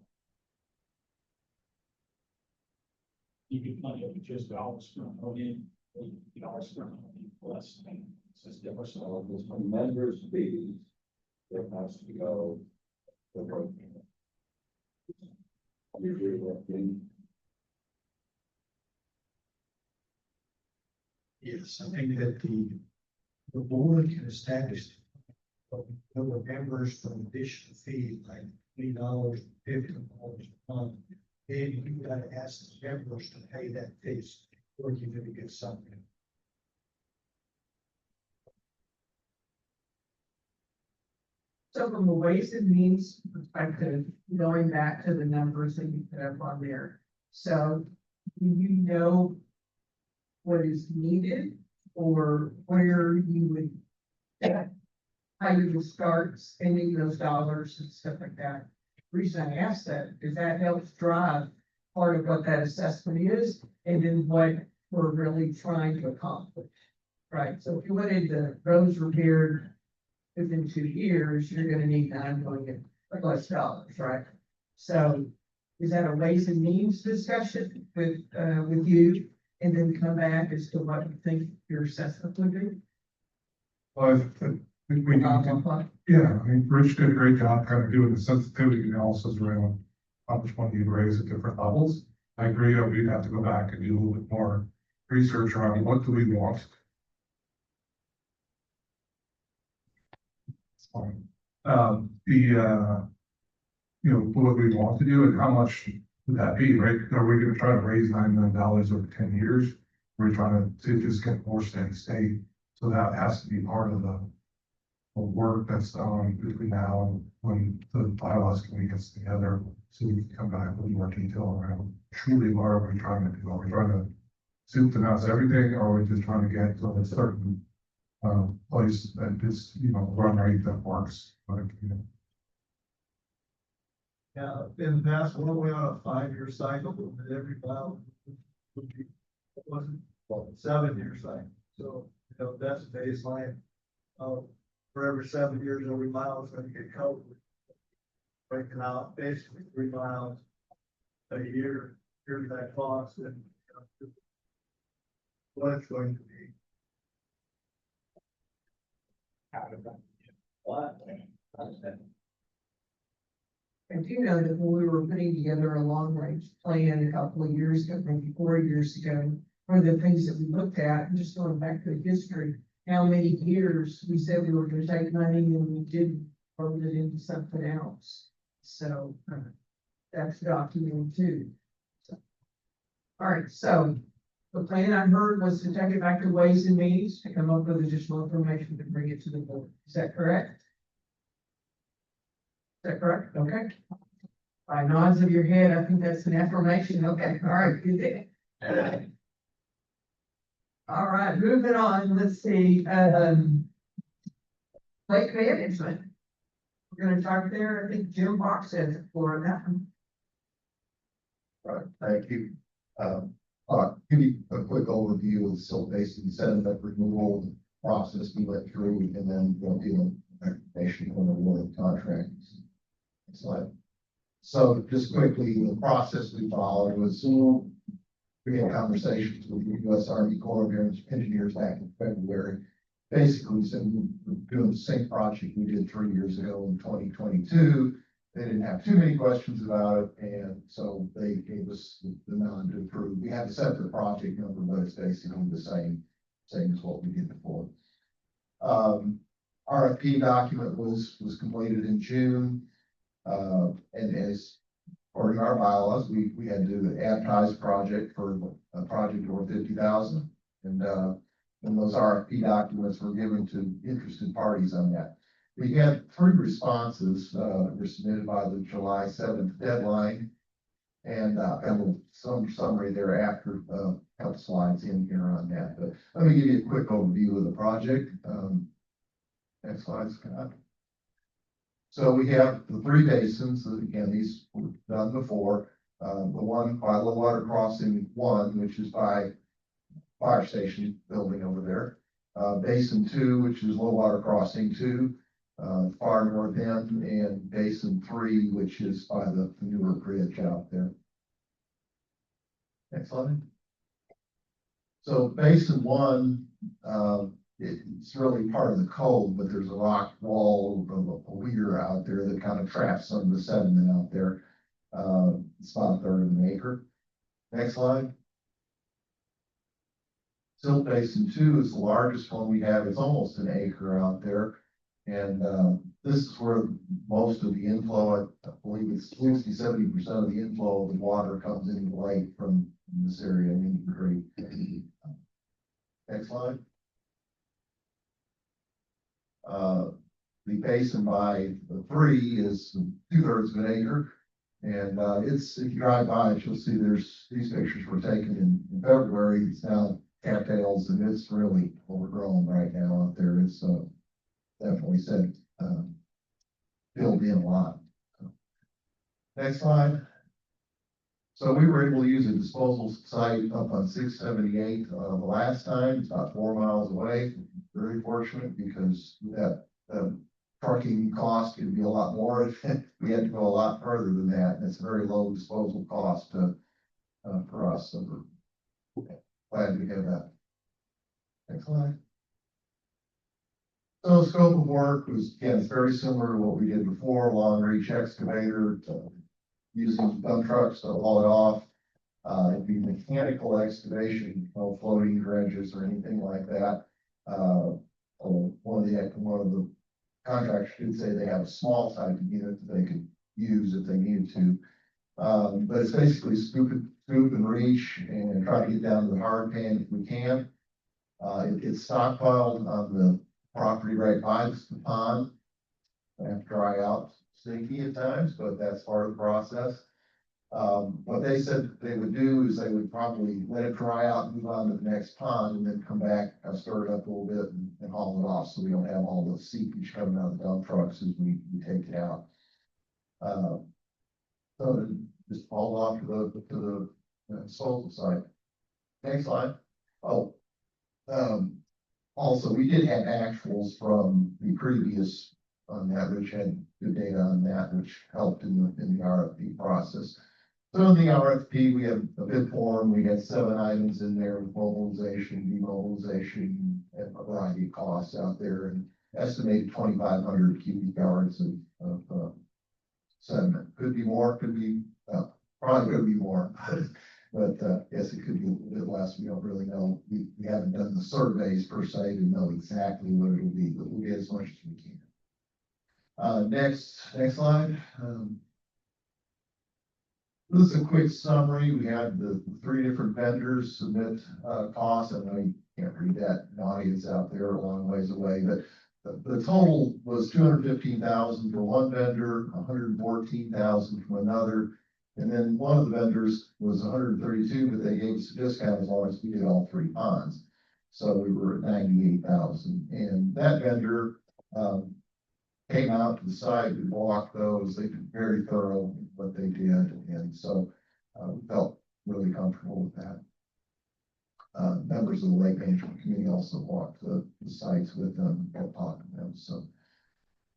You can fund it with just dollars from voting, dollars from plus. Says different. So there's some members fees that has to go. To vote. You agree with me? Yes, I think that the board can establish the number of members for additional fees, like $3, $50 a month. Then you gotta ask the members to pay that fee, or you're gonna get something. So from a ways and means perspective, going back to the numbers that you put up on there. So do you know what is needed or where you would, how you would start spending those dollars and stuff like that? The reason I ask that is that helps drive part of what that assessment is and then what we're really trying to accomplish. Right, so if you went into roads repaired within 2 years, you're gonna need $9 million plus dollars, right? So is that a ways and means discussion with you? And then come back as to what you think your assessment would be? Well, I think we need to, yeah, I mean, Rich did a great job kind of doing the sensitivity analysis around how much money you raise at different levels. I agree that we'd have to go back and do a little bit more research around what do we want. It's fine. You know, what we want to do and how much would that be, right? Are we gonna try to raise $9 million over 10 years? We're trying to just get more steady state. So that has to be part of the work that's done between now and when the bylaws committee gets together. So we can come back with more detail around truly what are we trying to do? Are we trying to soup to nuts everything? Or are we just trying to get to a certain place that is, you know, run rate that works? But, you know, Yeah, in the past, when we on a 5-year cycle, and every mile would be, it wasn't, 7-year cycle. So, you know, that's baseline. For every 7 years, every mile is gonna get covered. Breaking out basically 3 miles a year, here's that cost and you know, what it's going to be. I do know that when we were putting together a long range plan a couple of years ago, maybe 4 years ago, one of the things that we looked at, and just going back to the history, how many years we said we were gonna take money and we didn't, or it into something else. So that's documented too. So, all right, so the plan I heard was to take it back to Ways and Means to come up with additional information to bring it to the board. Is that correct? Is that correct? Okay. By nods of your head, I think that's an affirmation. Okay, all right, good day. All right, moving on, let's see, lake management. We're gonna talk there, I think Jim Box says it for that one. Right, thank you. Give you a quick overview of, so basically sediment removal process we went through, and then we'll do an information on the award of contracts. Next slide. So just quickly, the process we followed was, we had conversations with the U.S. Army Corps of Engineers back in February. Basically, said we're doing the same project we did 3 years ago in 2022. They didn't have too many questions about it, and so they gave us the nod to approve. We have a separate project number, but it's basically the same as what we did before. RFP document was completed in June, and as according to our bylaws, we had to advertise a project for a project over 50,000, and those RFP documents were given to interested parties on that. We had 3 responses, were submitted by the July 7th deadline. And, some summary thereafter, couple slides in here on that, but let me give you a quick overview of the project. Next slide, Scott. So we have the 3 basins, again, these were done before, the one by low water crossing 1, which is by fire station building over there. Basin 2, which is low water crossing 2, far north end, and basin 3, which is by the newer bridge out there. Next slide. So basin 1, it's really part of the cove, but there's a rock wall of a weir out there that kind of traps some of the sediment out there. It's about 1/3 of an acre. Next slide. Silt Basin 2 is the largest one we have. It's almost an acre out there. And this is where most of the inflow, I believe it's 60–70% of the inflow of the water comes into the lake from this area in the creek. Next slide. The basin by the 3 is 2/3 of an acre. And it's, if you drive by it, you'll see these pictures were taken in February. It's now cattails and it's really overgrown right now out there. It's definitely said filled in a lot. Next slide. So we were able to use a disposal site up on 678 the last time. It's about 4 miles away. Very fortunate because that trucking cost could be a lot more. We had to go a lot further than that. And it's a very low disposal cost for us. So we're glad we have that. Next slide. So the scope of work was, again, it's very similar to what we did before, long reach excavator, using dump trucks to haul it off. It'd be mechanical excavation, no floating dredges or anything like that. One of the contractors did say they have a small type of unit that they could use if they needed to. But it's basically scoop and reach and try to get down to the hard pan if we can. It's stockpiled on the property right by the pond. They have to dry out stinky at times, but that's part of the process. What they said they would do is they would probably let it dry out and move on to the next pond and then come back, stir it up a little bit and haul it off so we don't have all the seepage coming out of the dump trucks as we take it out. So just haul it off to the disposal site. Next slide. Also, we did have actuals from the previous on that, which had good data on that, which helped in the RFP process. So in the RFP, we have a bid form. We had 7 items in there with mobilization, demobilization, and a variety of costs out there, and estimated 2,500 cubic yards of sediment. Could be more, could be, probably could be more. But yes, it could be a little bit less. We don't really know. We haven't done the surveys per se to know exactly what it will be, but we'll get as much as we can. Next slide. This is a quick summary. We had the 3 different vendors submit costs. I know you can't read that in the audience out there a long ways away, but the total was $215,000 for one vendor, $114,000 from another. And then one of the vendors was $132,000, but they gave us a discount as long as we did all 3 ponds. So we were at $98,000. And that vendor came out to the site, we walked those, they did very thorough in what they did. And so we felt really comfortable with that. Members of the Lake Management Committee also walked the sites with them and talked to them. So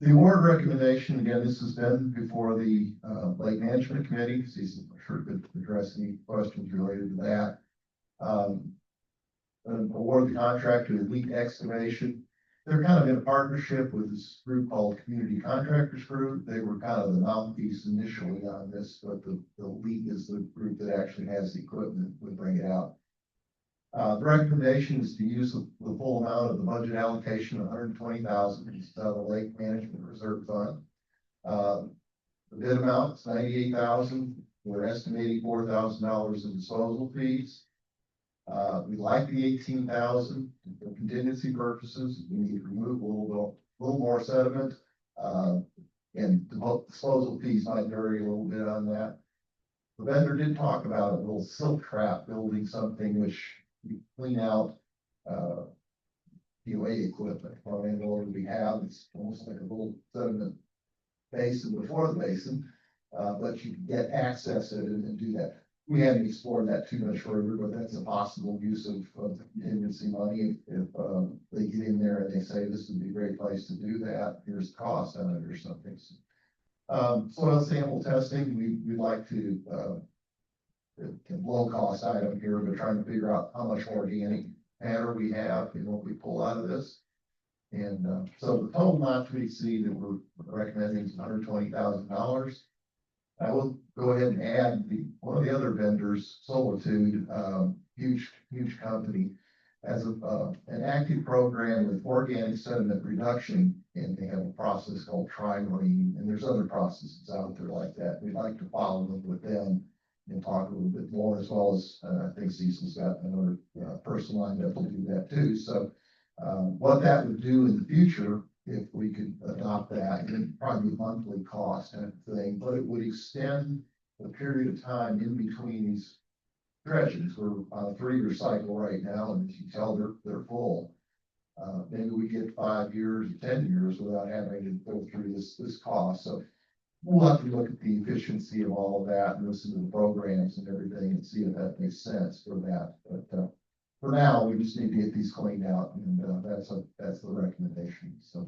the award recommendation, again, this has been before the Lake Management Committee. So I'm sure could address any questions related to that. Award the contract to Elite Excavation. They're kind of in a partnership with this group called Community Contractors Group. They were kind of the mouthpiece initially on this, but the Elite is the group that actually has the equipment, would bring it out. The recommendation is to use the full amount of the budget allocation, $120,000, out of the Lake Management Reserve Fund. The bid amount is $98,000. We're estimating $4,000 in disposal fees. We like the $18,000 for contingency purposes. We need to remove a little more sediment. And the disposal fees might vary a little bit on that. The vendor did talk about a little silk trap building something which you clean out, POA equipment, or we have, it's almost like a little sediment basin before the basin, but you can get access to it and do that. We haven't explored that too much further, but that's a possible use of contingency money. If they get in there and they say this would be a great place to do that, here's the cost on it or something. Soil sample testing, we'd like to, low cost item here, but trying to figure out how much organic matter we have, what we pull out of this. And so the total not to exceed that we're recommending is $120,000. I will go ahead and add one of the other vendors, Solitude, huge company, has an active program with organic sediment reduction, and they have a process called tri-marine, and there's other processes out there like that. We'd like to follow up with them and talk a little bit more, as well as I think Cecil's got another person lined up to do that too. So what that would do in the future, if we could adopt that, and probably monthly cost kind of thing, but it would extend the period of time in between these dredges. We're on a 3-year cycle right now, and as you tell, they're full. Maybe we get 5 years or 10 years without having to go through this cost. So we'll have to look at the efficiency of all of that and listen to the programs and everything and see if that makes sense for that. But for now, we just need to get these cleaned out, and that's the recommendation. So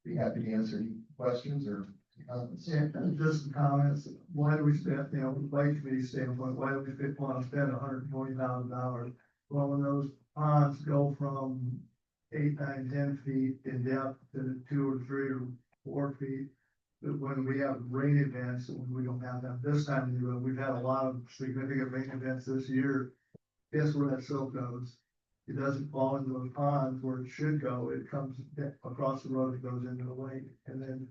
be happy to answer any questions or comments. Yeah, just some comments. Why do we spend, Lake Committee standpoint, why do we want to spend $120,000? Well, when those ponds go from 8, 9, 10 feet in depth to 2 or 3 or 4 feet, when we have rain events, when we don't have them this time of the year, we've had a lot of significant rain events this year. Guess where that silt goes? It doesn't fall into those ponds where it should go. It comes across the road, it goes into the lake, and then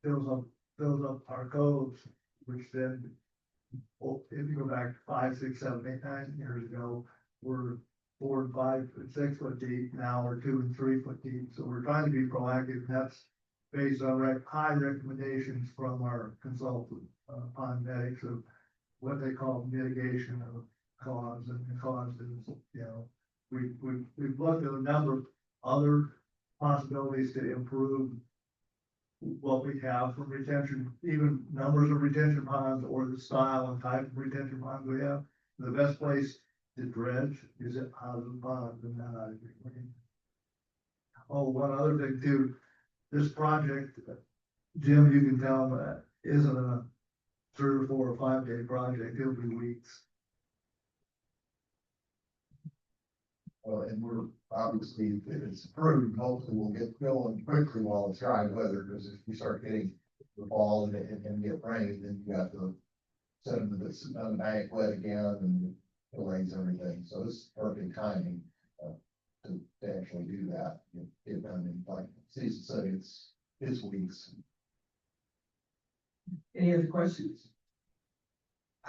fills up our coves, which then, if you go back 5, 6, 7, 8, 9 years ago, we're 4, 5, 6 foot deep. Now we're 2 and 3 foot deep. So we're trying to be proactive. That's based on high recommendations from our consultant, pond medics, of what they call mitigation of cause, and the cause is, we've looked at a number of other possibilities to improve what we have from retention, even numbers of retention ponds or the style and type of retention ponds we have. The best place to dredge is out of the pond and not out of the lake. Oh, one other thing too, this project, Jim, you can tell them, isn't a 3 or 4 or 5 day project. It'll be weeks. Well, and we're obviously, if it's approved, hopefully we'll get going quickly while it's dry weather, because if we start getting the fall and get rain, then you got the sediment that's on the bank wet again and it delays everything. So this is perfect timing to actually do that. Get done in, like Cecil said, it's weeks. Any other questions?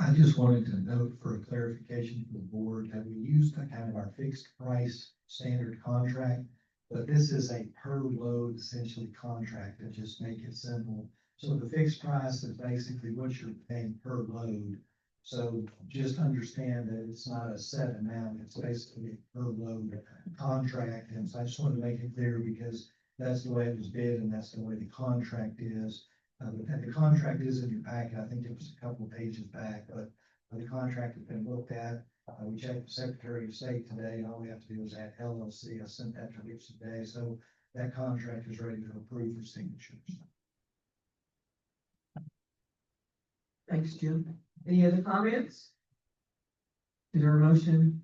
I just wanted to note for a clarification for the board that we used kind of our fixed price standard contract, but this is a per load essentially contract, to just make it simple. So the fixed price is basically what you're paying per load. So just understand that it's not a set amount, it's basically a per load contract. And so I just wanted to make it clear, because that's the way it was bid and that's the way the contract is. The contract is in your packet. I think it was a couple of pages back, but the contract has been looked at. We checked with the Secretary of State today, and all we have to do is add LLC. I sent that to Rich today, so that contract is ready to approve for signatures. Thanks, Jim. Any other comments? Is there a motion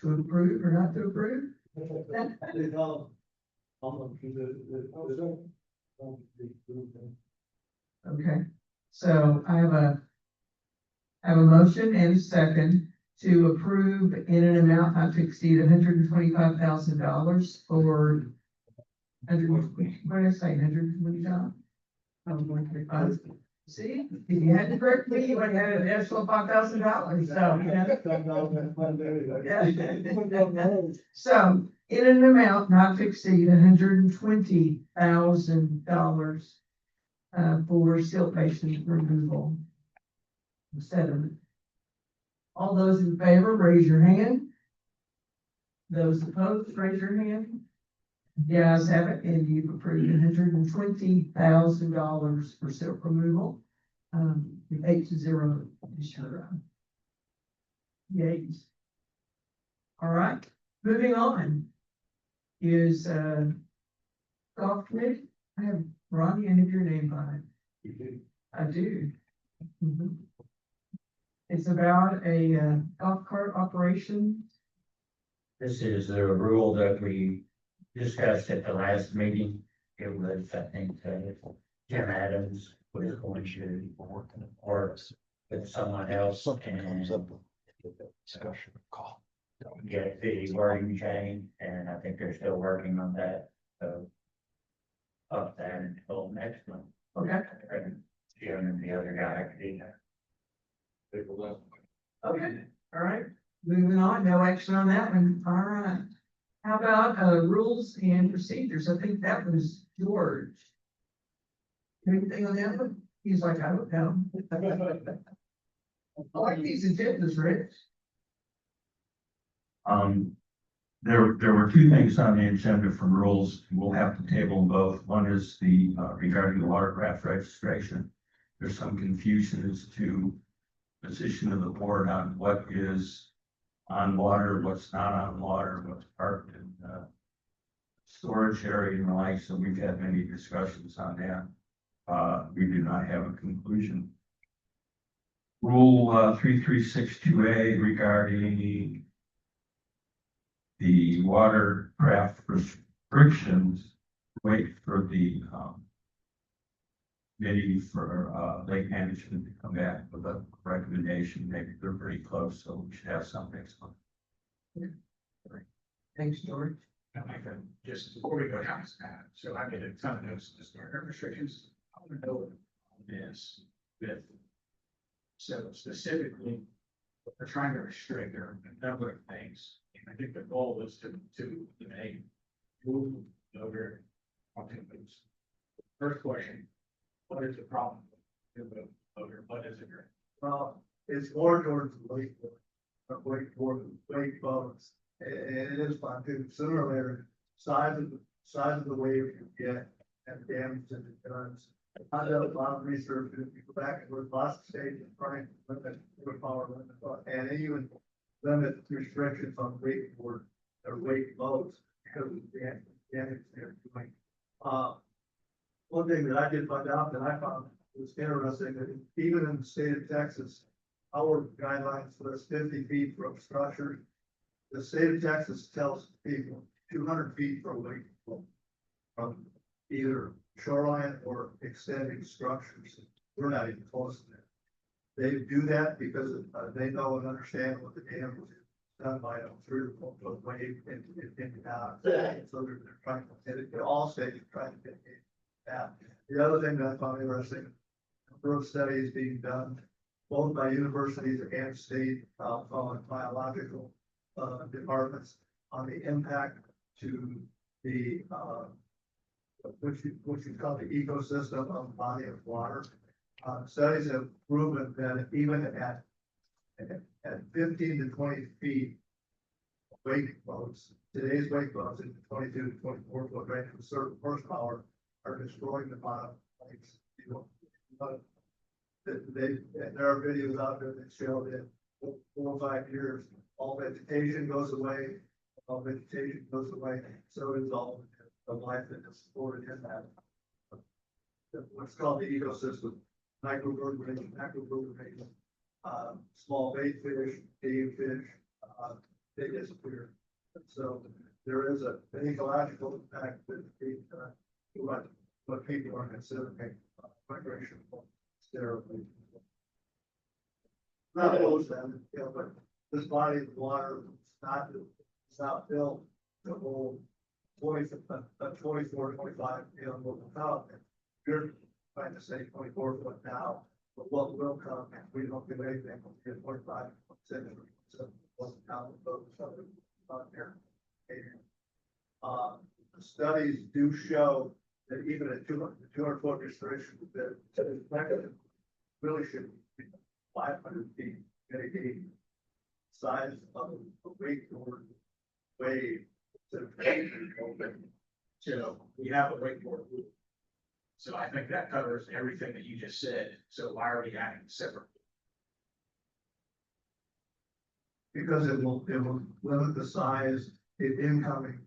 to approve or not to approve? Okay, so I have a motion and a second to approve in an amount not to exceed $125,000 for what did I say, $120,000? See, if you had to correct me, you would have had an additional $5,000, so. So in an amount not to exceed $120,000 for siltation removal. Sediment. All those in favor, raise your hand. Those opposed, raise your hand. The ayes have it, and you've approved $120,000 for silt removal. 8-0 is your yeas. All right, moving on is golf committee. I have Ronnie, I have your name on it. I do. Mhm. It's about a golf cart operation. This is the rule that we discussed at the last meeting. It was, I think, Jim Adams was going to work with someone else and Discussion call. get the wording change, and I think they're still working on that, so up that until next month. Okay. And Jim and the other guy could do that. Okay, all right, moving on, no action on that one, all right. How about, rules and procedures? I think that was George. Anything on that one? He's like, I don't know. I like these agendas, Rich. There were two things on the agenda for rules. We'll have to table them both. One is the, regarding the watercraft registration. There's some confusion as to position of the board on what is on water, what's not on water, what's parked in, storage area and the like. So we've had many discussions on that. We do not have a conclusion. Rule 3362A regarding the watercraft restrictions, wait for the committee for lake management to come back with a recommendation. Maybe they're pretty close, so we should have something next month. Thanks, George. And I can just, before we go down to that, so I get a ton of notes, just our restrictions. I want to know what this with. So specifically, what they're trying to restrict, there are a number of things. And I think the goal is to make move over onto those. First question, what is the problem with the odor? What is it? Well, it's more towards the lake, towards lake boats. And it is fun too. Sooner or later, size of the wave you get and damage that it does. I did a lot of research, if you go back and look, lots of states trying to limit the power limit, and even limit restrictions on wakeboard or wake boats because of the damage they're doing. One thing that I did find out that I found was interesting, that even in the state of Texas, our guidelines list 50 feet from structures. The state of Texas tells people 200 feet from wakeboard, from either shoreline or extending structures. We're not even close to that. They do that because they know and understand what the damage is done by a 3 or 4 foot wave into that. So they're trying to, all states are trying to get that. The other thing that I found interesting, a number of studies being done, both by universities and state biological departments on the impact to the what you call the ecosystem of the body of water. Studies have proven that even at 15 to 20 feet wake boats, today's wake boats in the 22 to 24 foot range with certain horsepower are destroying the bottom lakes. There are videos out there that show that 4 or 5 years, all vegetation goes away, so does all the life that is supported in that. What's called the ecosystem, microvertebrates, macrovertebrates, small bait fish, cave fish, they disappear. So there is an ecological impact that what people are considering migration therapy. Not those then, but this body of water it's not built to hold 24, 25, without it. You're trying to say 24 foot now, but what will come if we don't do anything, we'll get 45, 26, so what's down the boat, so on here. The studies do show that even at 200 foot restriction, that this mechanism really should be 500 feet, mitigating size of the weight or wave. So we have a wakeboard rule. So I think that covers everything that you just said. So why are we adding separate? Because it will limit the size, the incoming,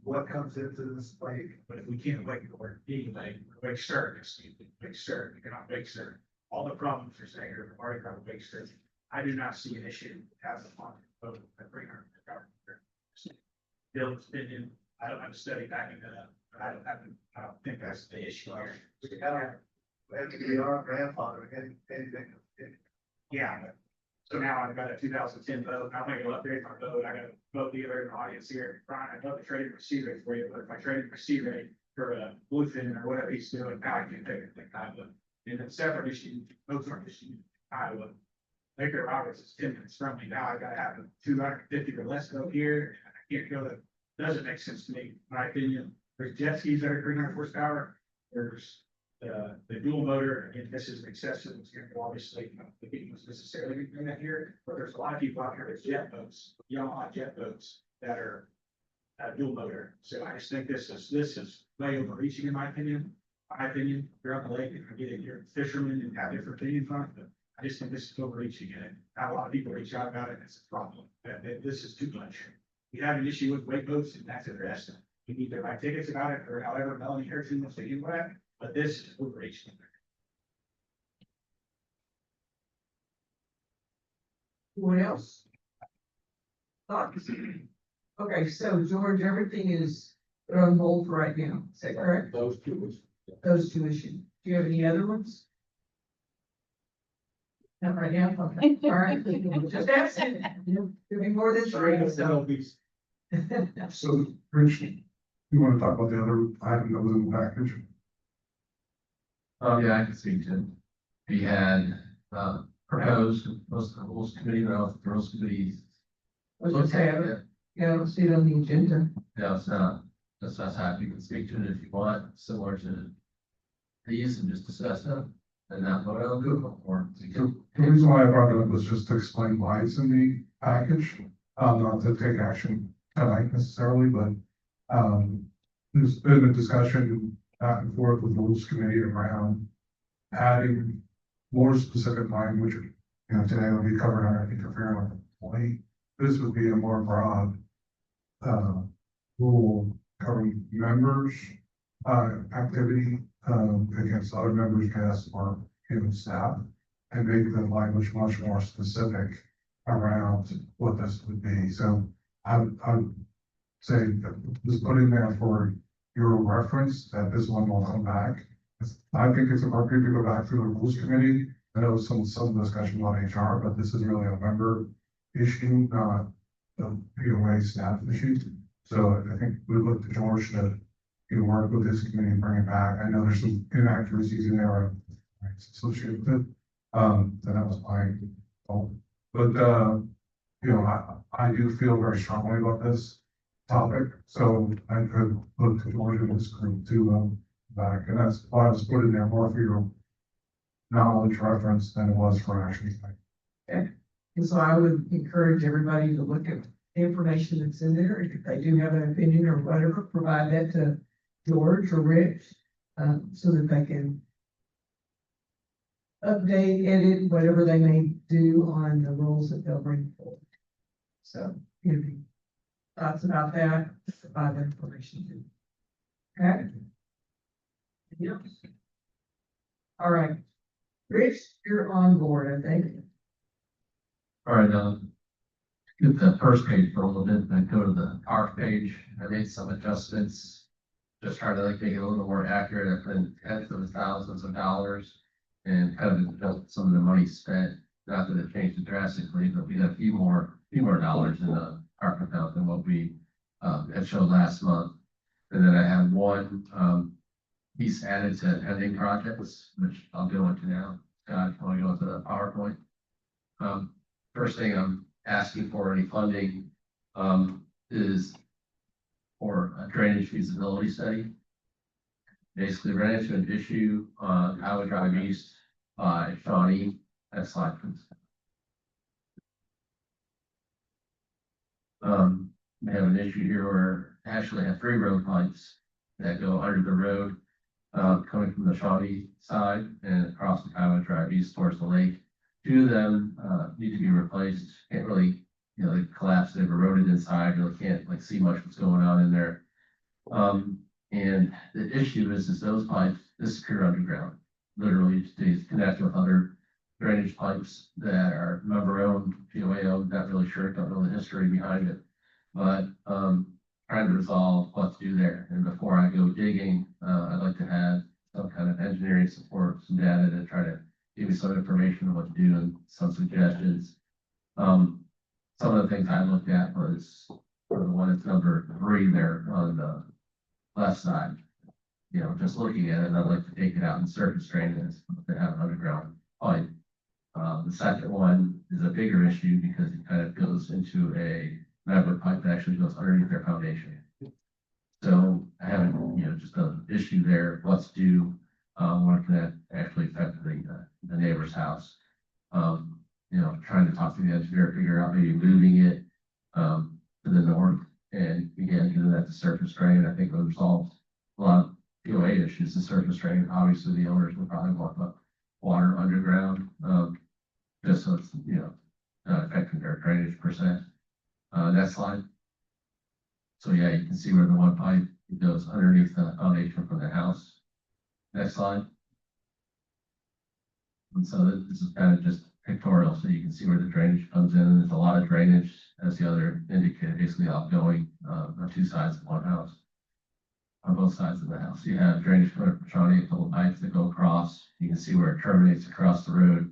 what comes into this lake. But if we can't wakeboard anyway, wake stern, excuse me, wake stern, you cannot wake stern. All the problems you're saying are already got wake stern. I do not see an issue as a fund of a bring our. Bill's opinion, I don't have to study backing that up, but I don't think that's the issue here. We are grandfathering anything. Yeah, but, so now I've got a 2010 boat, I'm gonna go upgrade my boat, I got a boat dealer in the audience here, Brian, I love the trading for sea rate for you, but if I trade it for sea rate for a bluefin or whatever he's doing, now I can take it like Iowa. And then separate issue, boats aren't issue, Iowa. Laker Roberts is 10 minutes from me, now I gotta have a 250 or less boat here, and I can't go to, doesn't make sense to me, in my opinion. There's jet skis that are 300 horsepower, there's the dual motor, again, this is excessive, it's gonna go obviously, the people was necessarily doing that here, but there's a lot of people out here with jet boats, Yamaha jet boats that are dual motor. So I just think this is way overreaching in my opinion. You're on the lake and you're getting your fishermen and have different opinions on it, but I just think this is overreaching and not a lot of people reach out about it. It's a problem. That this is too much. We have an issue with wake boats and that's addressed. We need to buy tickets about it or however Melanie Harrison wants to do that, but this is overreaching. What else? Thoughts? Okay, so George, everything is put on hold for right now. Is that correct? Those two. Those two issues. Do you have any other ones? Not right now, okay, all right, just asking, could be more than three, so. So, Rich, you want to talk about the other item that was in the package? Yeah, I can speak to it. We had, proposed, most of the rules committee, the rules committee. I was just saying, yeah, I don't see it on the agenda. No, it's not, that's not how you can speak to it if you want, similar to these and just discuss them. And not vote on Google or. The reason why I brought it up was just to explain why it's in the package, not to take action tonight necessarily, but, there's been a discussion back and forth with the rules committee around adding more specific language. You know, today will be covered under interfering with employee. This would be a more broad, rule covering members, activity, against other members, guests, or human staff, and make the language much more specific around what this would be. So I would say that just put in there for your reference that this one will come back. I think it's appropriate to go back through the rules committee. I know some discussion about HR, but this is really a member issue, not a POA staff issue. So I think we look to George to work with this committee and bring it back. I know there's some inaccuracies in there associated with it. That was my fault. But, I do feel very strongly about this topic. So I could look to George and this group to, back. And that's why I was put in there more for your knowledge reference than it was for action. Okay, and so I would encourage everybody to look at the information that's in there. If they do have an opinion or whatever, provide that to George or Rich, so that they can update, edit, whatever they may do on the rules that they'll bring forward. So, any thoughts about that, provide that information to. Okay? Yep. All right. Rich, you're on board, I think. All right, get the first page for a little bit, then go to the ARC page. I made some adjustments. Just trying to make it a little more accurate. I put in tens of thousands of dollars and kind of adjust some of the money spent. Not that it changed drastically, but we had a few more dollars in the ARC account than what we had showed last month. And then I have one piece added to pending projects, which I'll go into now. Scott, if you want to go into the PowerPoint. First thing I'm asking for any funding is for a drainage feasibility study. Basically, ran into an issue on Iowa Drive East by Shawnee. Next slide, please. We have an issue here where actually have 3 road pipes that go under the road, coming from the Shawnee side and across the Iowa Drive East towards the lake. 2 of them, need to be replaced. Can't really, they collapsed, they've eroded inside, you really can't like see much what's going on in there. And the issue is those pipes disappear underground, literally they connect with other drainage pipes that are member owned, POA owned, not really sure, don't know the history behind it. But, trying to resolve what to do there. And before I go digging, I'd like to have some kind of engineering support, some data to try to give me some information on what to do and some suggestions. Some of the things I looked at was the one that's number 3 there on the left side. Just looking at it, I'd like to take it out and surface drain it to have an underground pipe. The second one is a bigger issue because it kind of goes into a member pipe that actually goes underneath their foundation. So I haven't, just an issue there, what's due, what can that actually affect the neighbor's house. Trying to talk to the engineer, figure out maybe moving it, to the north and again, getting that to surface drain. I think would resolve a lot of POA issues. The surface drain, obviously the owners would probably want the water underground, just so it's, not affecting their drainage per se. Next slide. So yeah, you can see where the one pipe goes underneath the foundation from the house. Next slide. And so this is kind of just pictorial, so you can see where the drainage comes in. There's a lot of drainage, as the other indicated, basically outgoing on 2 sides of one house. On both sides of the house, you have drainage coming from Shawnee, a couple pipes that go across. You can see where it terminates across the road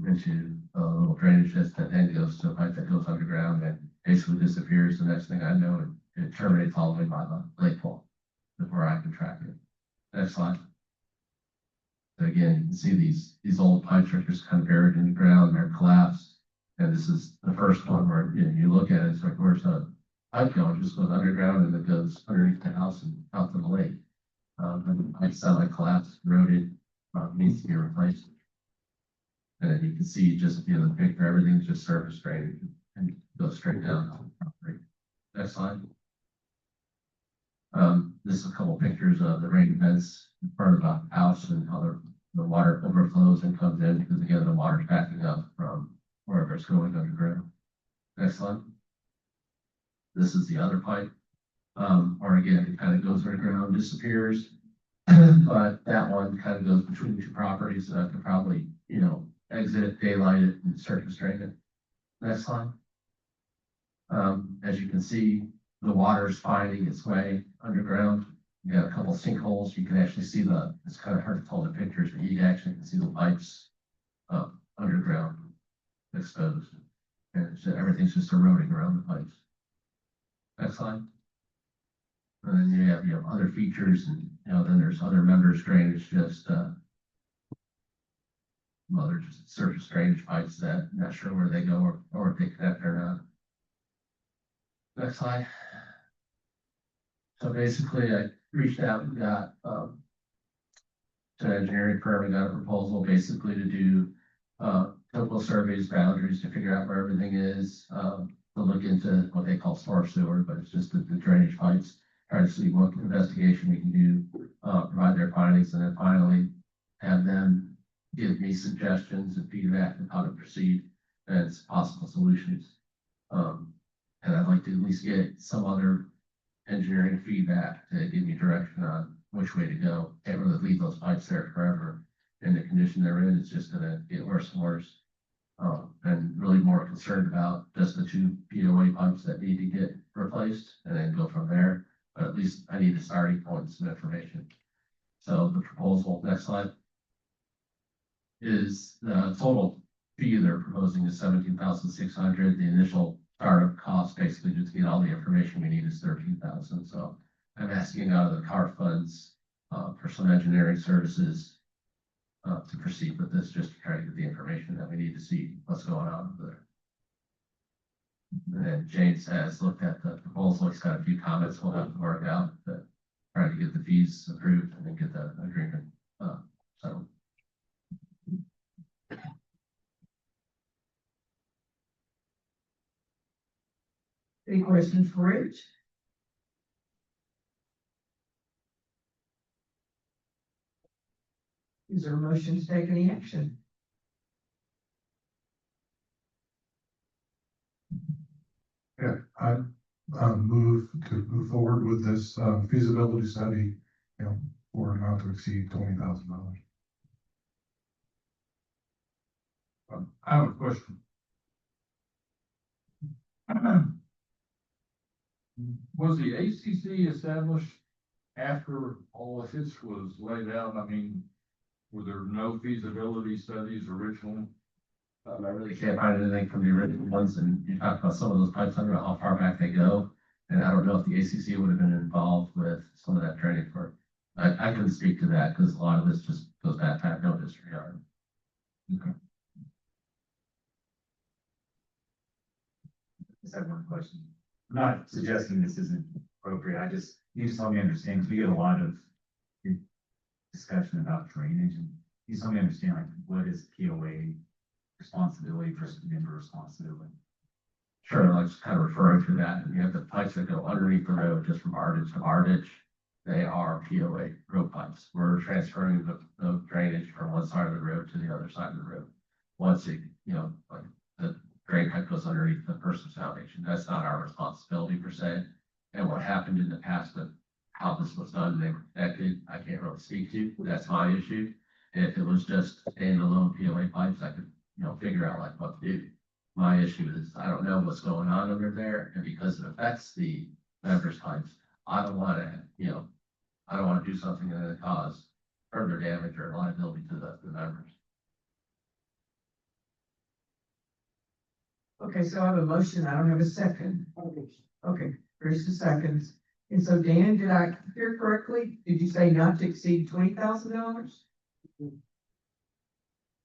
into a little drainage ditch that then goes to a pipe that goes underground and basically disappears. The next thing I know, it terminates all the way by the lake wall before I can track it. Next slide. So again, you can see these old pipes are just kind of buried in the ground, they're collapsed. And this is the first one where you look at it, it's like, where's the pipe going? It just goes underground and it goes underneath the house and out to the lake. And the pipe semi-collapsed, eroded, needs to be replaced. And then you can see just, the picture, everything's just surface drainage and goes straight down to the property. Next slide. This is a couple pictures of the rain vents in front of the house and how the water overflows and comes in because again, the water's backing up from wherever it's going underground. Next slide. This is the other pipe. Or again, it kind of goes underground, disappears. But that one kind of goes between the 2 properties that I could probably, exit it, daylight it, and surface drain it. Next slide. As you can see, the water's finding its way underground. You got a couple sinkholes. You can actually see it's kind of hard to tell the pictures, but you actually can see the pipes underground exposed. And everything's just eroding around the pipes. Next slide. And then you have other features and, then there's other members drainage, just, they're just surface drainage pipes that I'm not sure where they go or if they connect or not. Next slide. So basically I reached out and got, to an engineering firm and got a proposal basically to do, topo surveys, boundaries to figure out where everything is, to look into what they call storm sewer, but it's just the drainage pipes, try to see what investigation we can do, provide their findings, and then finally have them give me suggestions and feedback on how to proceed and possible solutions. And I'd like to at least get some other engineering feedback to give me direction on which way to go. Can't really leave those pipes there forever. In the condition they're in, it's just gonna get worse and worse. And really more concerned about just the 2 POA pipes that need to get replaced and then go from there. But at least I need a starting point, some information. So the proposal, next slide, is the total fee they're proposing is $17,600. The initial startup cost, basically just to get all the information we need, is $13,000. So I'm asking out of the car funds for some engineering services to proceed with this, just to try to get the information that we need to see what's going on over there. And then James has looked at the proposal, he's got a few comments we'll have to work out, but trying to get the fees approved and then get the agreement, so. Any questions for Rich? Is there a motion to take any action? Yeah, I, move to move forward with this, feasibility study, you know, for not to exceed $20,000. I have a question. Was the ACC established after all of this was laid out? I mean, were there no feasibility studies originally? I really can't find anything from the original ones, and you talked about some of those pipes, I don't know how far back they go. And I don't know if the ACC would have been involved with some of that training for, I couldn't speak to that, because a lot of this just goes back, I have no disregard. Okay. Is that one question? I'm not suggesting this isn't appropriate, you just help me understand, because we get a lot of discussion about drainage, and you just help me understand, like, what is POA responsibility versus member responsibility? Sure, like just kind of referring to that, you have the pipes that go underneath the road, just from our ditch to our ditch. They are POA road pipes. We're transferring the drainage from one side of the road to the other side of the road. Once it, like the drain pipe goes underneath the person's foundation, that's not our responsibility per se. And what happened in the past, but how this was done, they were connected, I can't really speak to, that's my issue. If it was just standalone POA pipes, I could, figure out like what to do. My issue is I don't know what's going on under there, and because it affects the members' pipes, I don't want to, I don't want to do something that would cause further damage or liability to the members. Okay, so I have a motion, I don't have a second. Okay, Chris the seconds. And so Dan, did I hear correctly? Did you say not to exceed $20,000?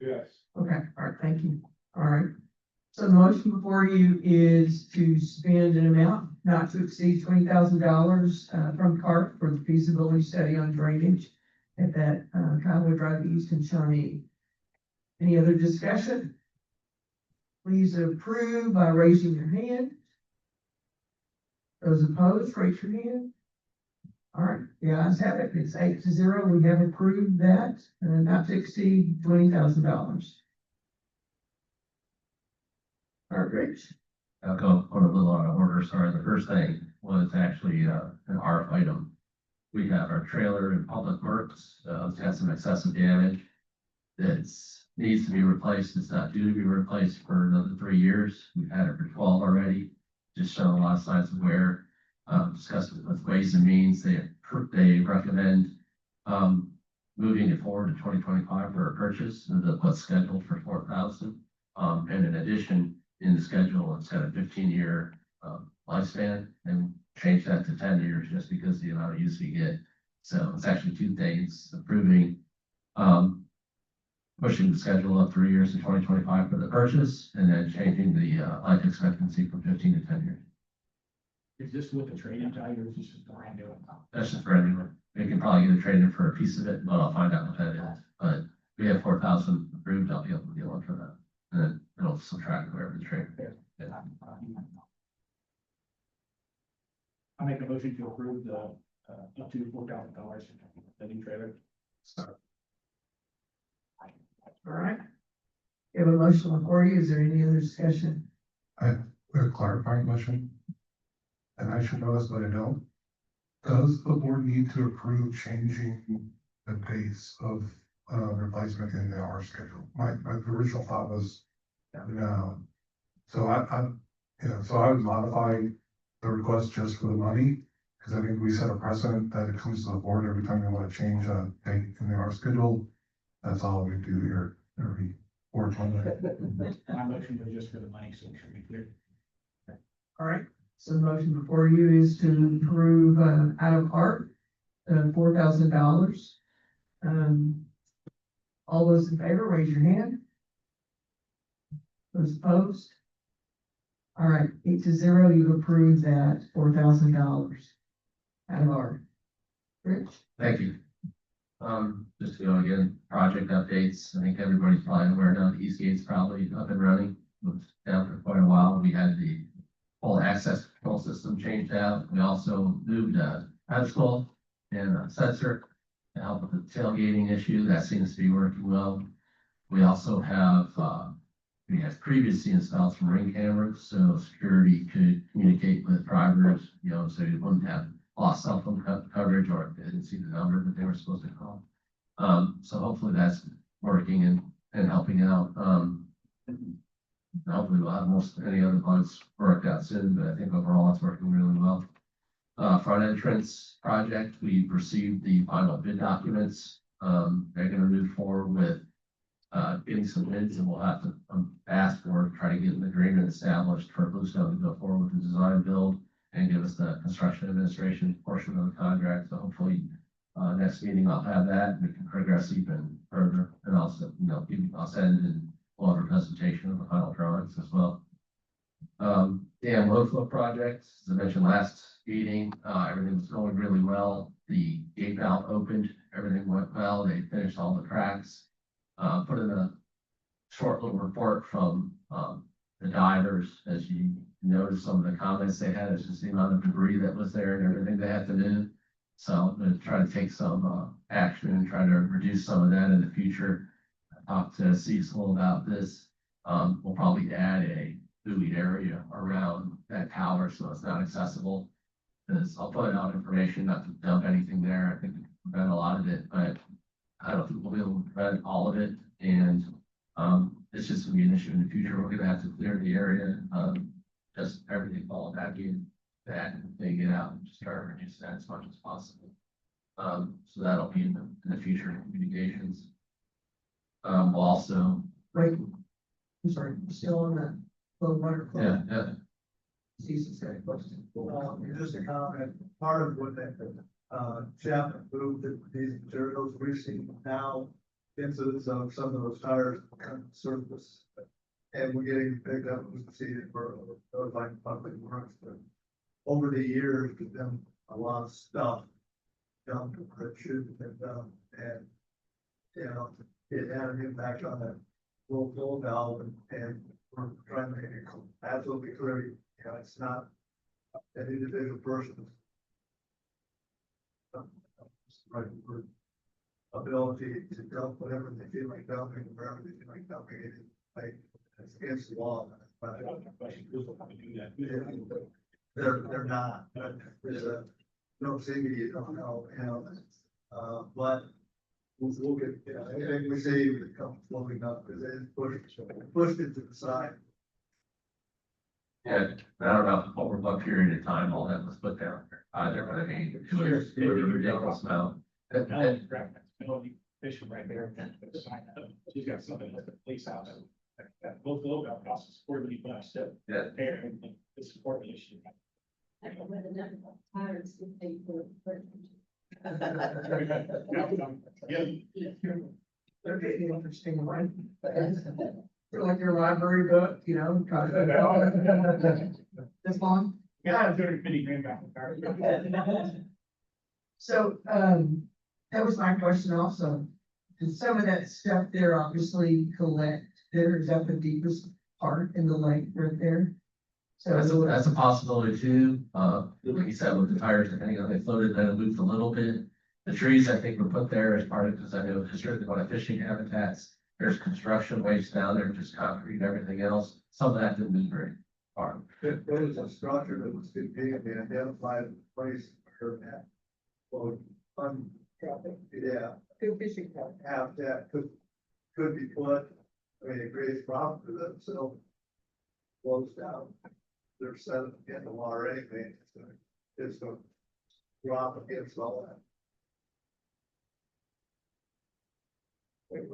Yes. Okay, all right, thank you. All right. So the motion before you is to spend an amount not to exceed $20,000 from CART for the feasibility study on drainage at that Kiowa Drive East in Shawnee. Any other discussion? Please approve by raising your hand. Those opposed, raise your hand. All right, the ayes have it. It's 8-0. We have approved that, not to exceed $20,000. All right, Rich. I'll go a little out of order. Sorry, the first thing was actually an ARF item. We have our trailer in Public Works, it's had some excessive damage. That needs to be replaced. It's not due to be replaced for another 3 years. We've had it for 12 already. Just showing a lot of signs of wear. Discussed with Ways and Means. They recommend moving it forward to 2025 for a purchase. And what's scheduled for 4,000. And in addition, in the schedule, it's got a 15-year lifespan, and change that to 10 years just because the amount of use we get. So it's actually two things: approving, pushing the schedule up 3 years to 2025 for the purchase, and then changing the life expectancy from 15 to 10 years. Is this with the trade-in value or is this just brand new? That's just for anyone. We can probably get a trade-in for a piece of it, but I'll find out what that is. But we have 4,000 approved. I'll be able to get one for that. And then it'll subtract wherever the trade. Yeah. I make a motion to approve the up to $4,000 the new trailer. All right. We have a motion before you. Is there any other discussion? I have a clarifying question, and I should know this, but I don't. Does the board need to approve changing the pace of replacement in the hour schedule? My original thought was no. So so I would modify the request just for the money, because I think we set a precedent that it comes to the board every time we want to change a date in the hour schedule. That's all we do here every 4 months. My motion was just for the money, so it should be clear. All right. So the motion before you is to approve out of ARP $4,000. All those in favor, raise your hand. Those opposed? All right, 8-0, you've approved that $4,000 out of our. Rich? Thank you. Just to go again, project updates. I think everybody's probably aware now, the East Gate's probably up and running. It was down for quite a while. We had the whole access control system changed out. We also moved pedestal and a sensor to help with the tailgating issue. That seems to be working well. We also have, we had previously installed some ring cameras, so security could communicate with drivers, you know, so you wouldn't have lost cell phone coverage or if they didn't see the number that they were supposed to call. So hopefully that's working and helping out. Hopefully we'll have most any other bugs worked out soon, but I think overall it's working really well. Front entrance project, we've received the final bid documents. They're gonna move forward with getting some bids, and we'll have to ask for, try to get an agreement established for Bluestone to go forward with the design build and give us the construction administration portion of the contract. So hopefully, next meeting I'll have that, and we can progress even further. And also, you know, I'll send and we'll have a presentation of the final drawings as well. Dam low flow project, as I mentioned last meeting, everything was going really well. The gate valve opened, everything went well. They finished all the cracks. Put in a short little report from the divers. As you notice, some of the comments they had, it's just the amount of debris that was there and everything they had to do. So I'm going to try to take some action and try to reduce some of that in the future. I talked to Cecil about this. We'll probably add a buoyed area around that tower so it's not accessible. Because I'll put out information not to dump anything there. I think we can prevent a lot of it, but I don't think we'll be able to prevent all of it. And it's just gonna be an issue in the future. We're gonna have to clear the area, just everything falling back in that they get out and just try to reduce that as much as possible. So that'll be in the future communications. We'll also. Right. I'm sorry, still on that low water. Yeah. Cecil's got a question. Just a comment, part of what that, Jeff moved these materials, we've seen now incidents of some of those tires kind of surface. And we're getting picked up and proceeded for those like public works, but over the years, there's been a lot of stuff dumped that shouldn't have been done, and, you know, it had an impact on that roll flow valve, and we're trying to make it absolutely clear, you know, it's not an individual person. Right, for ability to dump whatever they feel like dumping, wherever they feel like dumping it, like, it's against the law. But they're not, but there's a, no city, you don't know, but we'll get, you know, anything we see, it comes floating up, because it's pushed it to the side. Yeah, I don't know over what period of time all that was put down there either, but I mean, it was a ridiculous amount. Fishing right there. She's got something at the police house. That both low valve costs $4 million. Yeah. It's a important issue. They're getting interesting one. They're like your library book, you know. This long? Yeah, I'm doing $50,000. So, that was my question also. Did some of that stuff there obviously collect there? Is that the deepest part in the lake right there? So That's a possibility too. Like you said, with the tires, depending on how they floated, then it moved a little bit. The trees, I think, were put there as part of, because I know historically about fishing habitats, there's construction waste down there, just concrete and everything else. Some of that didn't move very far. There was a structure that was too big, and they identified the place for that. Well, yeah, good fishing. habitat could be put, I mean, it creates problems for them, so. Close down, they're set up in the water anyway, it's gonna drop against all that.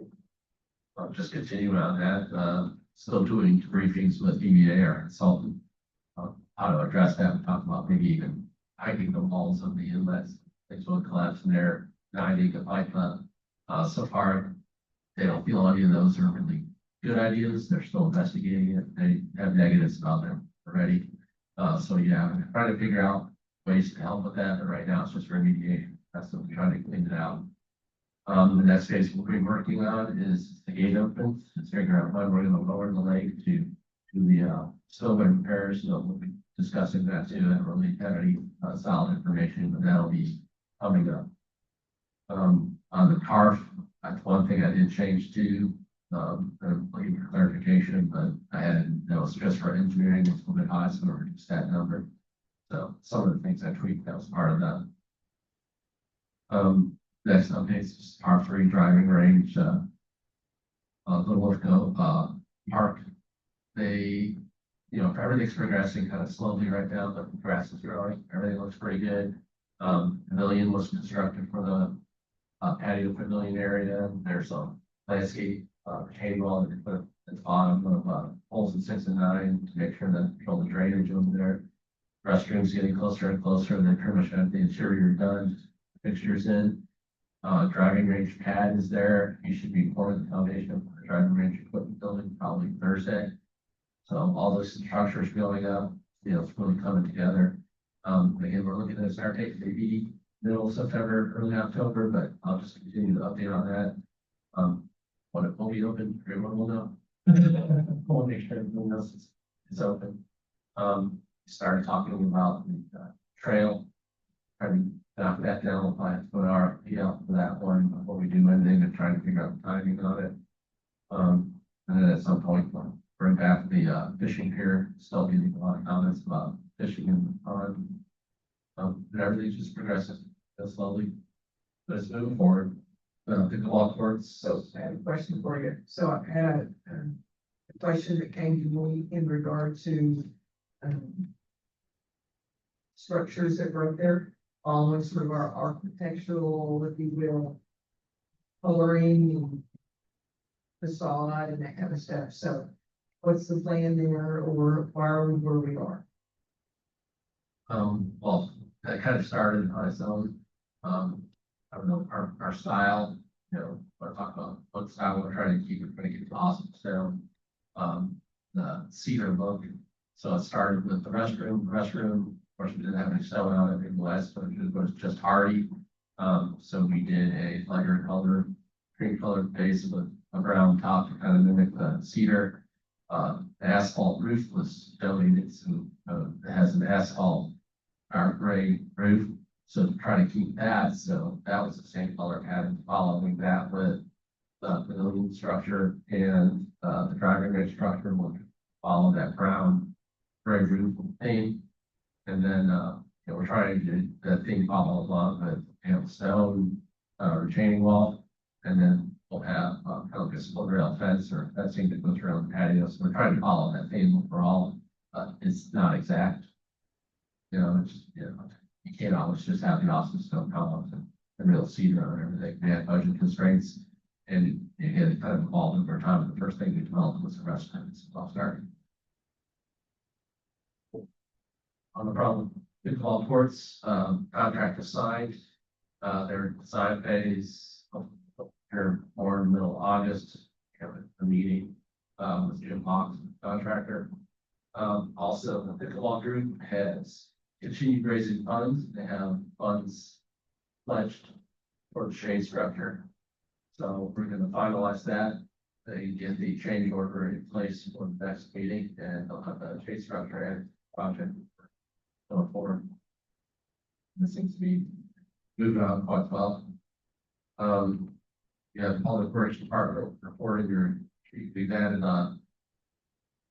Just continuing on that, still doing briefings with EVA, our consultant, how to address that. We talked about maybe even hiking the walls of the inlets, things will collapse in there, 90 to pipe up. So far, they don't feel any of those are really good ideas. They're still investigating it. They have negatives about them already. So yeah, I'm trying to figure out ways to help with that, but right now it's just remediation. That's what we're trying to clean it out. The next phase we'll be working on is the gate opens, to figure out when we're gonna lower the lake to do the spillway repairs. So we'll be discussing that too. I don't really have any solid information, but that'll be coming up. On the TARF, that's one thing I did change to, looking for clarification, but I had, that was just for engineering, it's a little bit high, so we'll reduce that number. So some of the things I tweaked, that was part of that. Next update is just R3 driving range, a little ago, park. They, everything's progressing kind of slowly right now, but the grass is growing, everything looks pretty good. Pavilion was constructed for the patio pavilion area. There's a landscape retaining wall that they put at the bottom of holes in 6 and 9 to make sure that control the drainage over there. Restrooms getting closer and closer, and they pretty much have the interior done, fixtures in. Driving range pad is there. You should be pouring the foundation for the driving range equipment building probably Thursday. So all those structures going up, it's really coming together. Again, we're looking at start date maybe middle of September, early October, but I'll just continue to update on that. When it will be open, everyone will know. We'll make sure everyone knows it's open. Started talking about the trail, trying to knock that down. We'll probably have to put an RFP out for that one before we do anything and trying to figure out the timing on it. And then at some point, we'll bring back the fishing pier. Still getting a lot of comments about fishing in the pond. And everything's just progressing slowly, but it's moving forward. Pickleball courts. So I have a question for you. So I had a question that came to me in regard to structures that were up there, following sort of our architectural, if you will, coloring and facade and that kind of stuff. So what's the plan there, or why are we where we are? Well, that kind of started on its own. I don't know, our style, we're talking about what style we're trying to keep, we're trying to keep the awesome stone, the cedar look. So it started with the restroom. Of course, we didn't have any stone on it. The last one was just hardy. So we did a lighter color, cream colored base with a brown top to kind of mimic the cedar. The asphalt roof was donated, so it has an asphalt dark gray roof. So to try to keep that, so that was the same color pattern, following that with the building structure, and the driving range structure will follow that brown gray roof theme. And then we're trying to do that theme follow along with stone retaining wall, and then we'll have kind of like a split rail fence or fencing that goes around the patio. So we're trying to follow that theme overall. It's not exact, you can't always just have the awesome stone columns and the real cedar and everything. We had budget constraints, and it had kind of evolved over time. The first thing we developed was the restaurant. It's all starting. On the problem, pickleball courts, contract is signed. Their design phase here more in the middle of August. A meeting with Jim Hawks, contractor. Also, the pickleball group has continued raising funds. They have funds pledged for the shade structure. So we're going to finalize that. They get the change order in place for the next meeting, and they'll have the shade structure and project going forward. This seems to be moving on quite well. You have the Public Works Department reporting we've added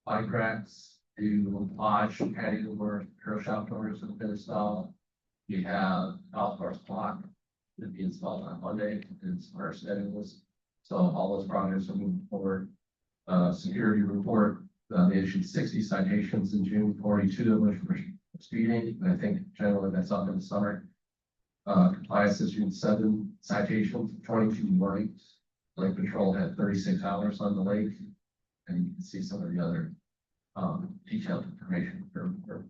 bike racks to lodge patio doors, girl shop doors have been installed. We have golf course block to be installed on Monday, and our setting was. So all those projects are moving forward. Security report, they issued 60 citations in June, 42 of which were speeding, and I think generally that's up in the summer. Compliance issued 7 citations, 22 warnings. Lake Patrol had 36 hours on the lake, and you can see some of the other detailed information for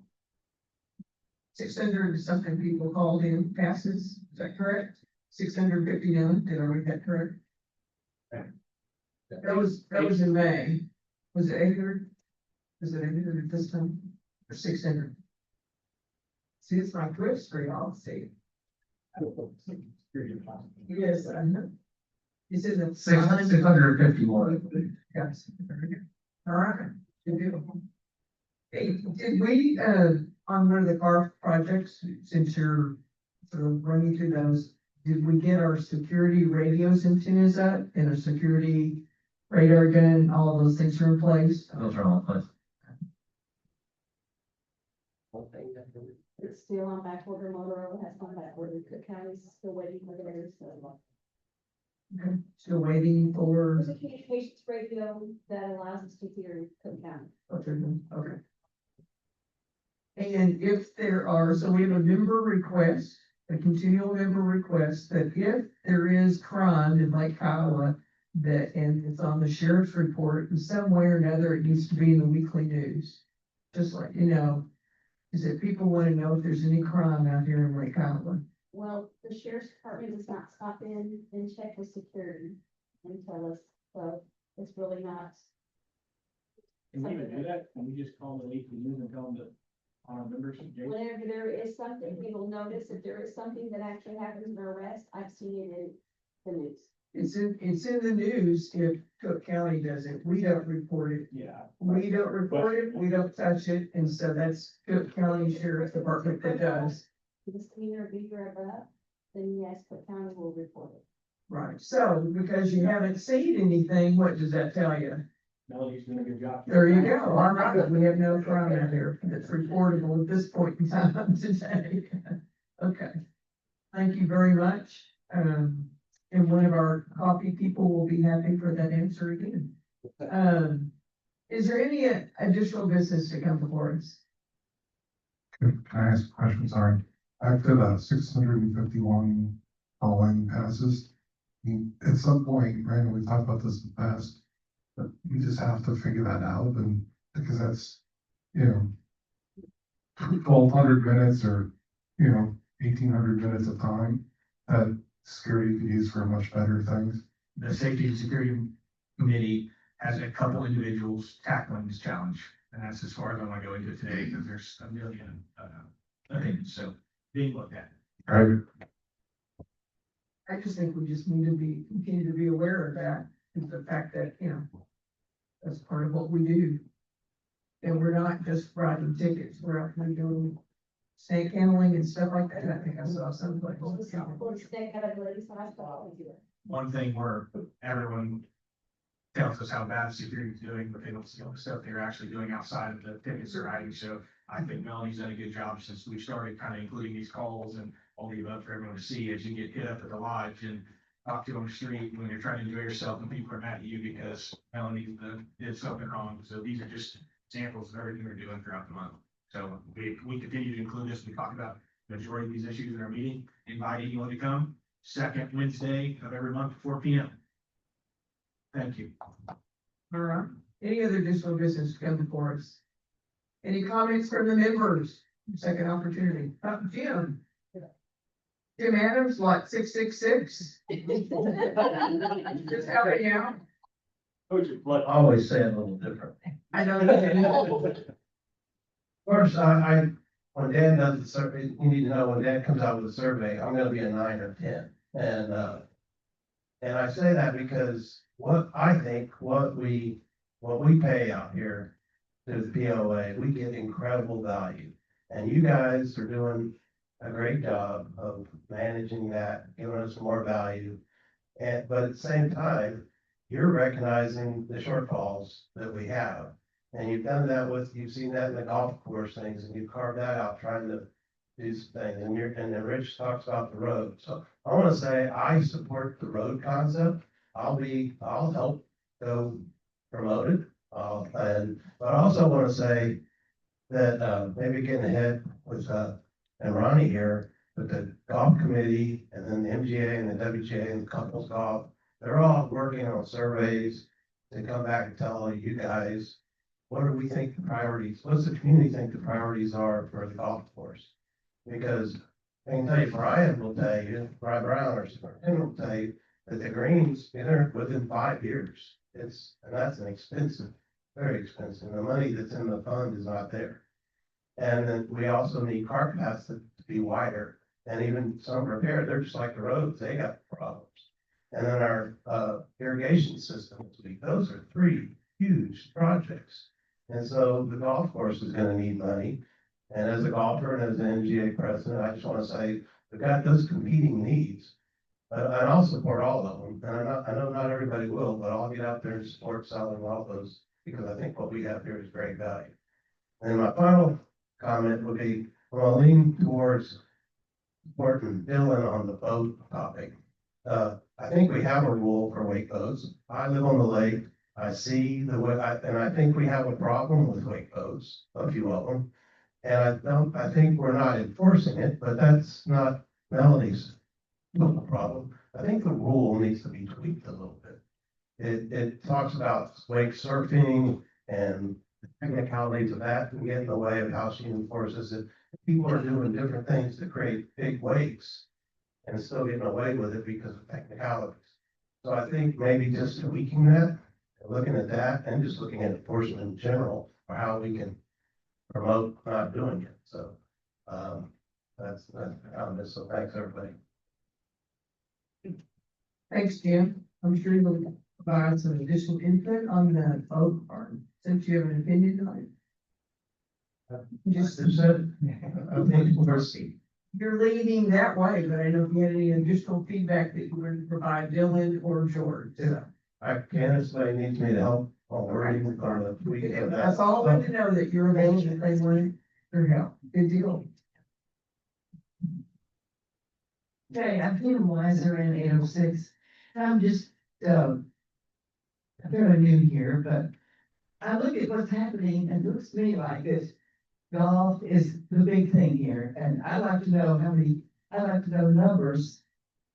600 something people called in passes, is that correct? 659, did I read that correct? That was in May. Was it 800? Was it 800 this time? or 600? See, it's my twist for y'all, see. Yes, I know. This isn't. 651. Yes. All right, good deal. Hey, did we, on one of the car projects, since you're sort of running through those, did we get our security radios antennas up and a security radar gun, all of those things are in place? Those are all in place. It's still on back order, Motorola has gone back order, Cook County's still waiting for theirs, so. Okay, still waiting for, There's a communications radio that allows us to hear in Cook County. okay. And if there are, so we have a member request, a continual member request, that if there is crime in Lake Kiowa, that, and it's on the sheriff's report, in some way or another, it needs to be in the weekly news. Just like, you know, is that people want to know if there's any crime out here in Lake Kiowa. Well, the sheriff's department does not stop in and check with security and tell us, so it's really not. Can we even do that? Can we just call the weekly news and tell them that our members? Whenever there is something, we will notice if there is something that actually happens in an arrest. I've seen it in the news. It's in the news if Cook County does it. We don't report it. Yeah. We don't report it, we don't touch it, and so that's Cook County Sheriff's Department that does. If it's cleaner or bigger above, then yes, Cook County will report it. Right, so because you haven't seen anything, what does that tell you? Melody's doing a good job. There you go, all right, we have no crime out here that's reportable at this point in time today. Okay, thank you very much. And one of our coffee people will be happy for that answer again. Is there any additional business to come before us? Can I ask a question? Sorry. After the 651 calling passes, I mean, at some point, right, and we've talked about this in the past, but we just have to figure that out, and because that's, 1,200 minutes or, 1,800 minutes of time that security could use for much better things. The Safety and Security Committee has a couple individuals tackling this challenge. And that's as far as I want to go into it today, because there's a million, opinions, so being looked at. Right. I just think we just need to continue to be aware of that, and the fact that, that's part of what we do. And we're not just writing tickets, we're out there doing snake handling and stuff like that. I think I saw someplace. One thing where everyone tells us how bad security is doing, but they don't see all the stuff they're actually doing outside of the tickets they're writing. So I think Melanie's done a good job since we started kind of including these calls and all the above for everyone to see as you get hit up at the lodge and talk to on the street when you're trying to enjoy yourself and people are mad at you because Melanie did something wrong. So these are just examples of everything we're doing throughout the month. So we continue to include this. We talk about the majority of these issues in our meeting. Invite anyone to come, second Wednesday of every month at 4 p.m. Thank you. All right. Any other additional business to come before us? Any comments from the members? Second opportunity. Jim. Jim Adams, lot 666. Just helping you out. I always say it a little different. I know. Of course, when Dan does the survey, you need to know when Dan comes out with a survey, I'm gonna be a 9 or 10. And I say that because what I think, what we pay out here to the POA, we get incredible value. And you guys are doing a great job of managing that, giving us more value. But at the same time, you're recognizing the shortfalls that we have. And you've done that you've seen that in the golf course things, and you've carved that out trying to do some things. And then Rich talks about the road. So I want to say I support the road concept. I'll help go promote it. But I also want to say that maybe getting ahead with and Ronnie here, but the golf committee and then the MGA and the WGA and the couples golf, they're all working on surveys to come back and tell you guys, what do we think the priorities, what's the community think the priorities are for the golf course? Because I can tell you, Brian Brown or superintendent will tell you that the greens, they're within 5 years. And that's an expensive, very expensive. The money that's in the fund is not there. And then we also need cart paths to be wider, and even some repair, they're just like the roads, they got problems. And then our, irrigation systems, those are three huge projects. And so the golf course is gonna need money. And as a golfer and as an NGA president, I just wanna say, we've got those competing needs. And I'll support all of them, and I know not everybody will, but I'll get out there and support selling all those, because I think what we have here is great value. And my final comment would be, I'm gonna lean towards supporting Dylan on the boat topic. I think we have a rule for wake boats. I live on the lake, I see the way, and I think we have a problem with wake boats, a few of them. And I think we're not enforcing it, but that's not Melanie's problem. I think the rule needs to be tweaked a little bit. It talks about wake surfing and the technicalities of that can get in the way of how she enforces it. People are doing different things to create big wakes and still getting away with it because of technicalities. So I think maybe just tweaking that, looking at that, and just looking at enforcement in general, or how we can promote not doing it. So, that's the comment. So thanks, everybody. Thanks, Jim. I'm sure you'll provide some additional input on the boat part, since you have an opinion on it. Just said, I think we're You're leaning that way, but I don't know if you had any additional feedback that you were to provide Dylan or George. So Candace needs me to help on wording on the tweet of that. that's all I wanted to know, that you're available if they want your help. Good deal. Okay, I'm Peter Weiser in 806. I'm just, fairly new here, but I look at what's happening and it looks to me like this. Golf is the big thing here, and I'd like to know I'd like to know numbers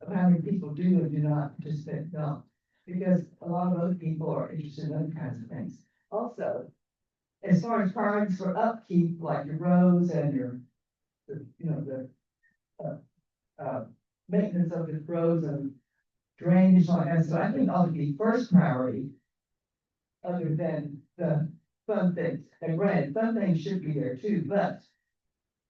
of how many people do or do not participate in golf. Because a lot of other people are interested in other kinds of things. Also, as far as priorities for upkeep, like your roads and your, maintenance of the roads and drainage, like that, so I think ought to be first priority. Other than the fun things, and granted, fun things should be there too, but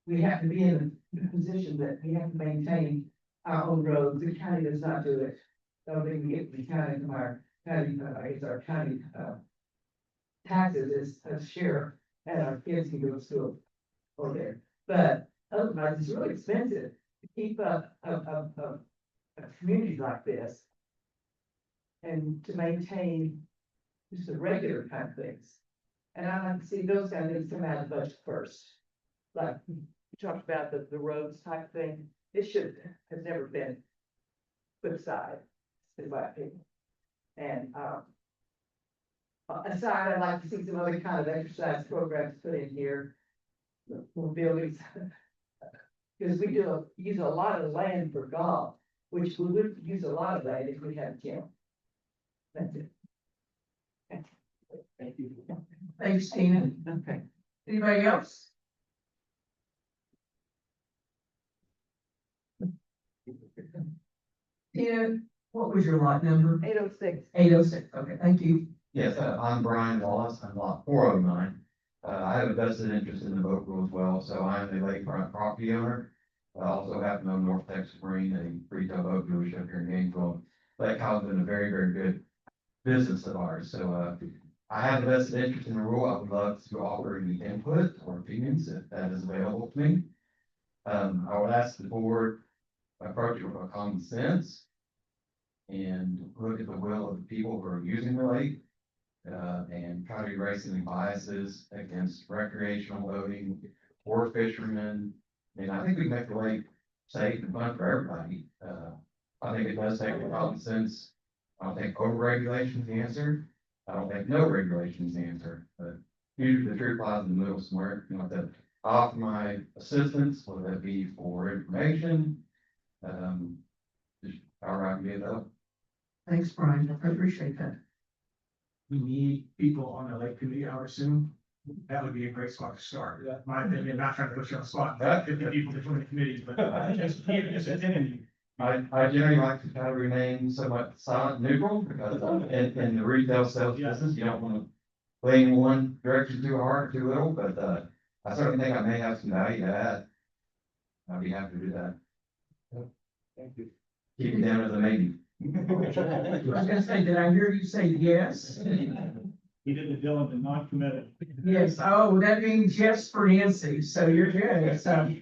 we have to be in a position that we have to maintain our own roads. The county does not do it. So we get the county from our county, our county, taxes is a share, and our kids can go to school over there. But otherwise, it's really expensive to keep up a community like this and to maintain just the regular kind of things. And I like to see those kind of things come out of the budget first. Like you talked about the roads type thing, it should have never been put aside, in my opinion. And aside, I'd like to see some other kind of exercise programs put in here. For buildings. Because we use a lot of land for golf, which we would use a lot of land if we had a gym. That's it. Thank you. Thanks, Tina. Okay. Anybody else? Tina, what was your lot number? 806. 806. Okay, thank you. Yes, I'm Brian Wallace, I'm lot 409. I have a vested interest in the boat rule as well, so I'm a lakefront property owner. I also happen to own North Texas Marine, a retail boat dealership here in Gainesville. Lake Kiowa been a very, very good business of ours, so I have a vested interest in the rule. I would love to offer any input or opinions if that is available to me. I would ask the board to approach it with common sense and look at the will of the people who are using the lake. And try to erase any biases against recreational boating or fishermen. And I think we can make the lake safe and fun for everybody. I think it does take common sense. I don't think over-regulation is the answer. I don't think no regulation is the answer. But usually the truth lies in the middle somewhere. You know, that I offer my assistance, whether that be for information, just however I can get it up. Thanks, Brian. I appreciate that. We need people on the lake committee, I would assume. That would be a great spot to start. Yeah. My opinion, not trying to put you on the spot, 50 people to join the committee, but just opinion. I generally like to try to remain somewhat silent neutral because in the retail sales business, you don't want to lean one direction too hard or too little, but I certainly think I may have some value to add. I'd be happy to do that. Thank you. Keep it down as a maybe. I was gonna say, did I hear you say yes? He did the Dylan and not committed. Yes, oh, that means yes for Nancy, so you're good, so,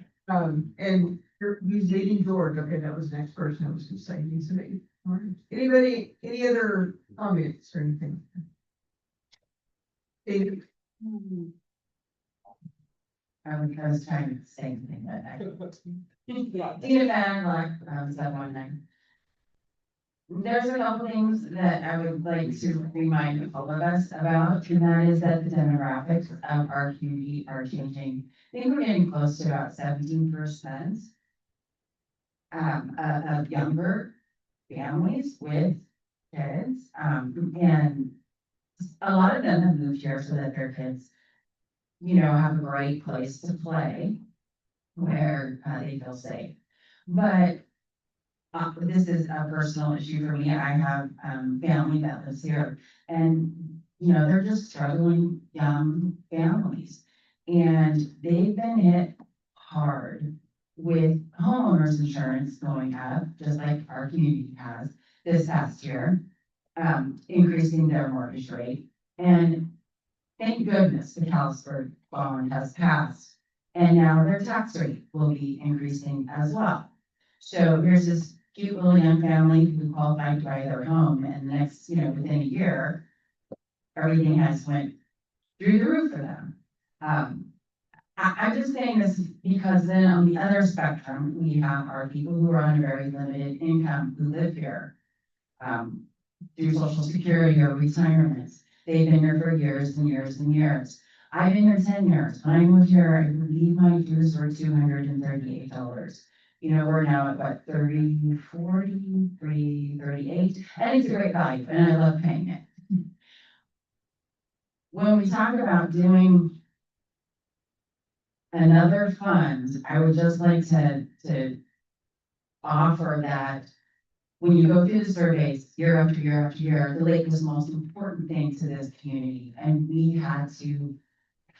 and he's leading George, okay, that was the next person I was gonna say, he's leading. All right. Anybody, any other comments or anything? David? I was trying to say something, but I. Tina Van, like, 719. There's a couple things that I would like to remind all of us about, and that is that the demographics of our community are changing. I think we're getting close to about 17%. Of younger families with kids, and a lot of them have moved here so that their kids, have a great place to play where they feel safe. But this is a personal issue for me. I have family that lives here, and they're just struggling young families, and they've been hit hard with homeowners insurance going up, just like our community has this past year, increasing their mortgage rate. And thank goodness the Calsburg bond has passed, and now their tax rate will be increasing as well. So here's this cute little young family who qualified to buy their home, and the next, within a year, everything has went through the roof for them. I'm just saying this because then on the other spectrum, we have our people who are on a very limited income who live here, through Social Security or retirements. They've been here for years and years and years. I've been here 10 years. When I moved here, I believe my dues were $238. We're now at what, 30, 40, 38, and it's a great value, and I love paying it. When we talk about doing another fund, I would just like to offer that when you go through the surveys year after year after year, the lake was the most important thing to this community, and we had to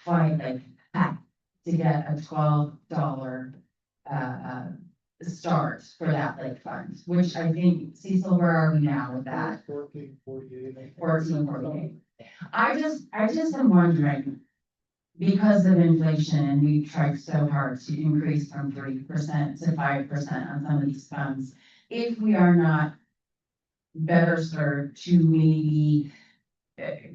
fight like heck to get a $12 start for that lake fund, which I think, Cecil, where are we now with that? 1448. 1448. I just am wondering, because of inflation, and we've tried so hard to increase from 3% to 5% on some of these funds, if we are not better served to maybe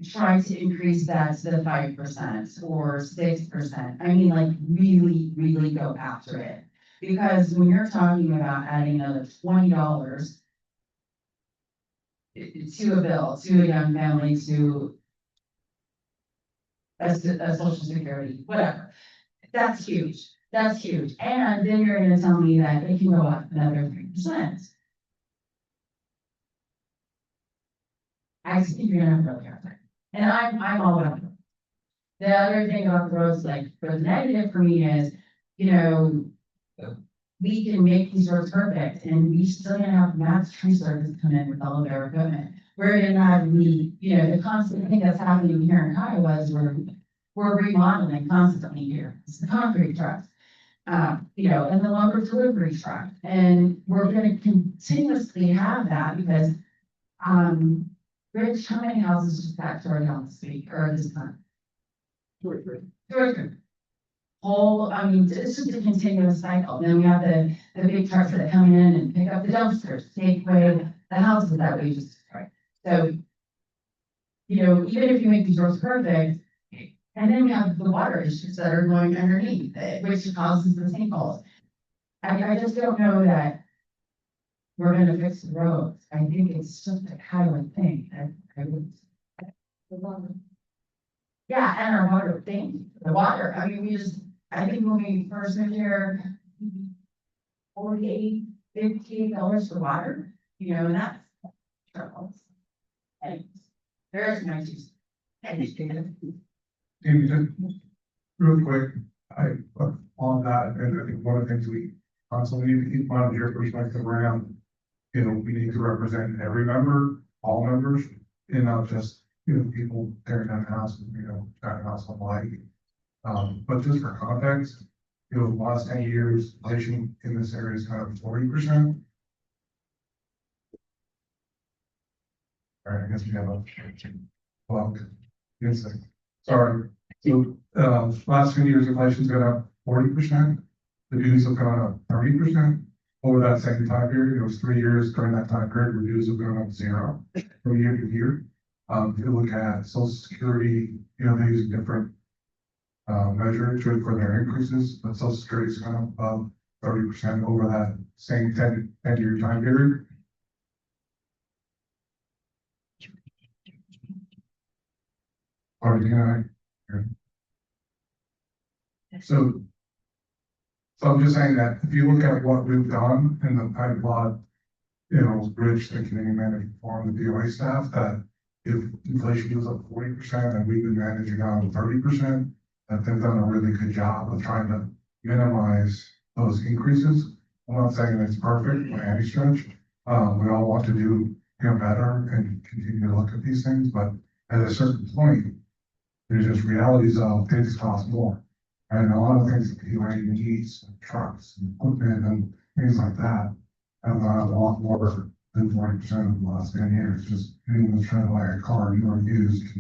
try to increase that to the 5% or 6%. I mean, like really, really go after it. Because when you're talking about adding another $20 to a bill, to a young family, to a social security, whatever, that's huge. That's huge. And then you're gonna tell me that it can go up another 3%. I think you're gonna have to really hard time. And I'm all about it. The other thing about the roads, like, for the negative for me is, we can make these roads perfect, and we still gonna have mass tree service come in with all of their equipment. We're gonna have the constant thing that's happening here in Kiowa is we're remodeling constantly here. It's the concrete trucks, and the lumber delivery truck. And we're gonna continuously have that because, Rich, how many houses just got torn down this week or this month? Two or three. It's just a continuous cycle. Then we have the big trucks that come in and pick up the dumpsters, take away the houses that we just destroyed. So, even if you make these roads perfect, and then we have the water issues that are going underneath it, which causes the sinkholes. I just don't know that we're gonna fix the roads. I think it's just a kind of thing that I would. Yeah, and our water thing, the water, I think when we first moved here, $58 for water, and that's trouble. And there's my two. Amy, just real quick, on that, and I think one of the things we constantly need to keep on your perspective around, we need to represent every member, all members, and not just, people tearing down houses, trying to house alike. But just for context, the last 10 years, inflation in this area is kind of 40%. All right, I guess we have a, well, yes, sorry. So, last 10 years, inflation's gone up 40%. The dues have gone up 30%. Over that same time period, it was 3 years during that time period, where dues have gone up 0 from year to year. If you look at Social Security, they use different measure for their increases, but Social Security's gone up about 30% over that same 10-year time period. So I'm just saying that if you look at what we've done in the pipeline, Rich, the Community Manager Forum, the DOA staff, that if inflation goes up 40% and we've been managing on 30%, that they've done a really good job of trying to minimize those increases. I'm not saying it's perfect by any stretch. We all want to do better and continue to look at these things, but at a certain point, there's just realities of things cost more. And a lot of things that POA needs, trucks and equipment and things like that, have gone a lot more than 40% of the last 10 years. Just anyone who's trying to buy a car, new or used,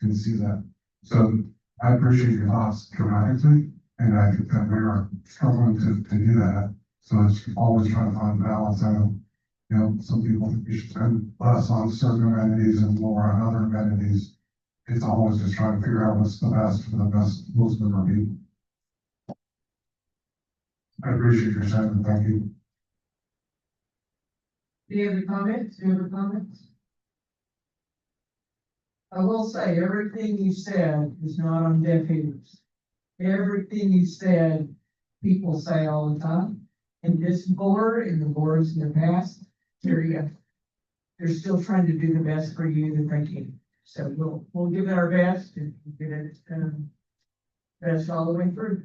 can see that. So I appreciate your thoughts dramatically, and I think that we are struggling to do that. So it's always trying to find balance. I know, some people think we should spend less on certain amenities and more on other amenities. It's always just trying to figure out what's the best for the best, most of our people. I appreciate your time, thank you. Any other comments? Any other comments? I will say, everything you said is not on deaf ears. Everything you said, people say all the time. And this board and the boards in the past, they're still trying to do the best for you that they can. So we'll give it our best and get it best all the way through.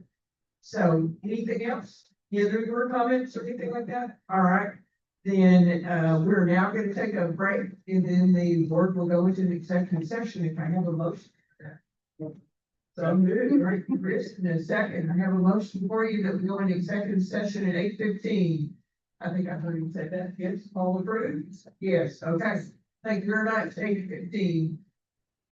So anything else? Any other comments or anything like that? All right. Then we're now going to take a break, and then the board will go into the executive session if I have a motion. So I'm good, right, Chris, in a second. I have a motion for you that we go into executive session at 8:15. I think I heard you say that. Yes, all approved? Yes, okay. Thank you very much. 8:15.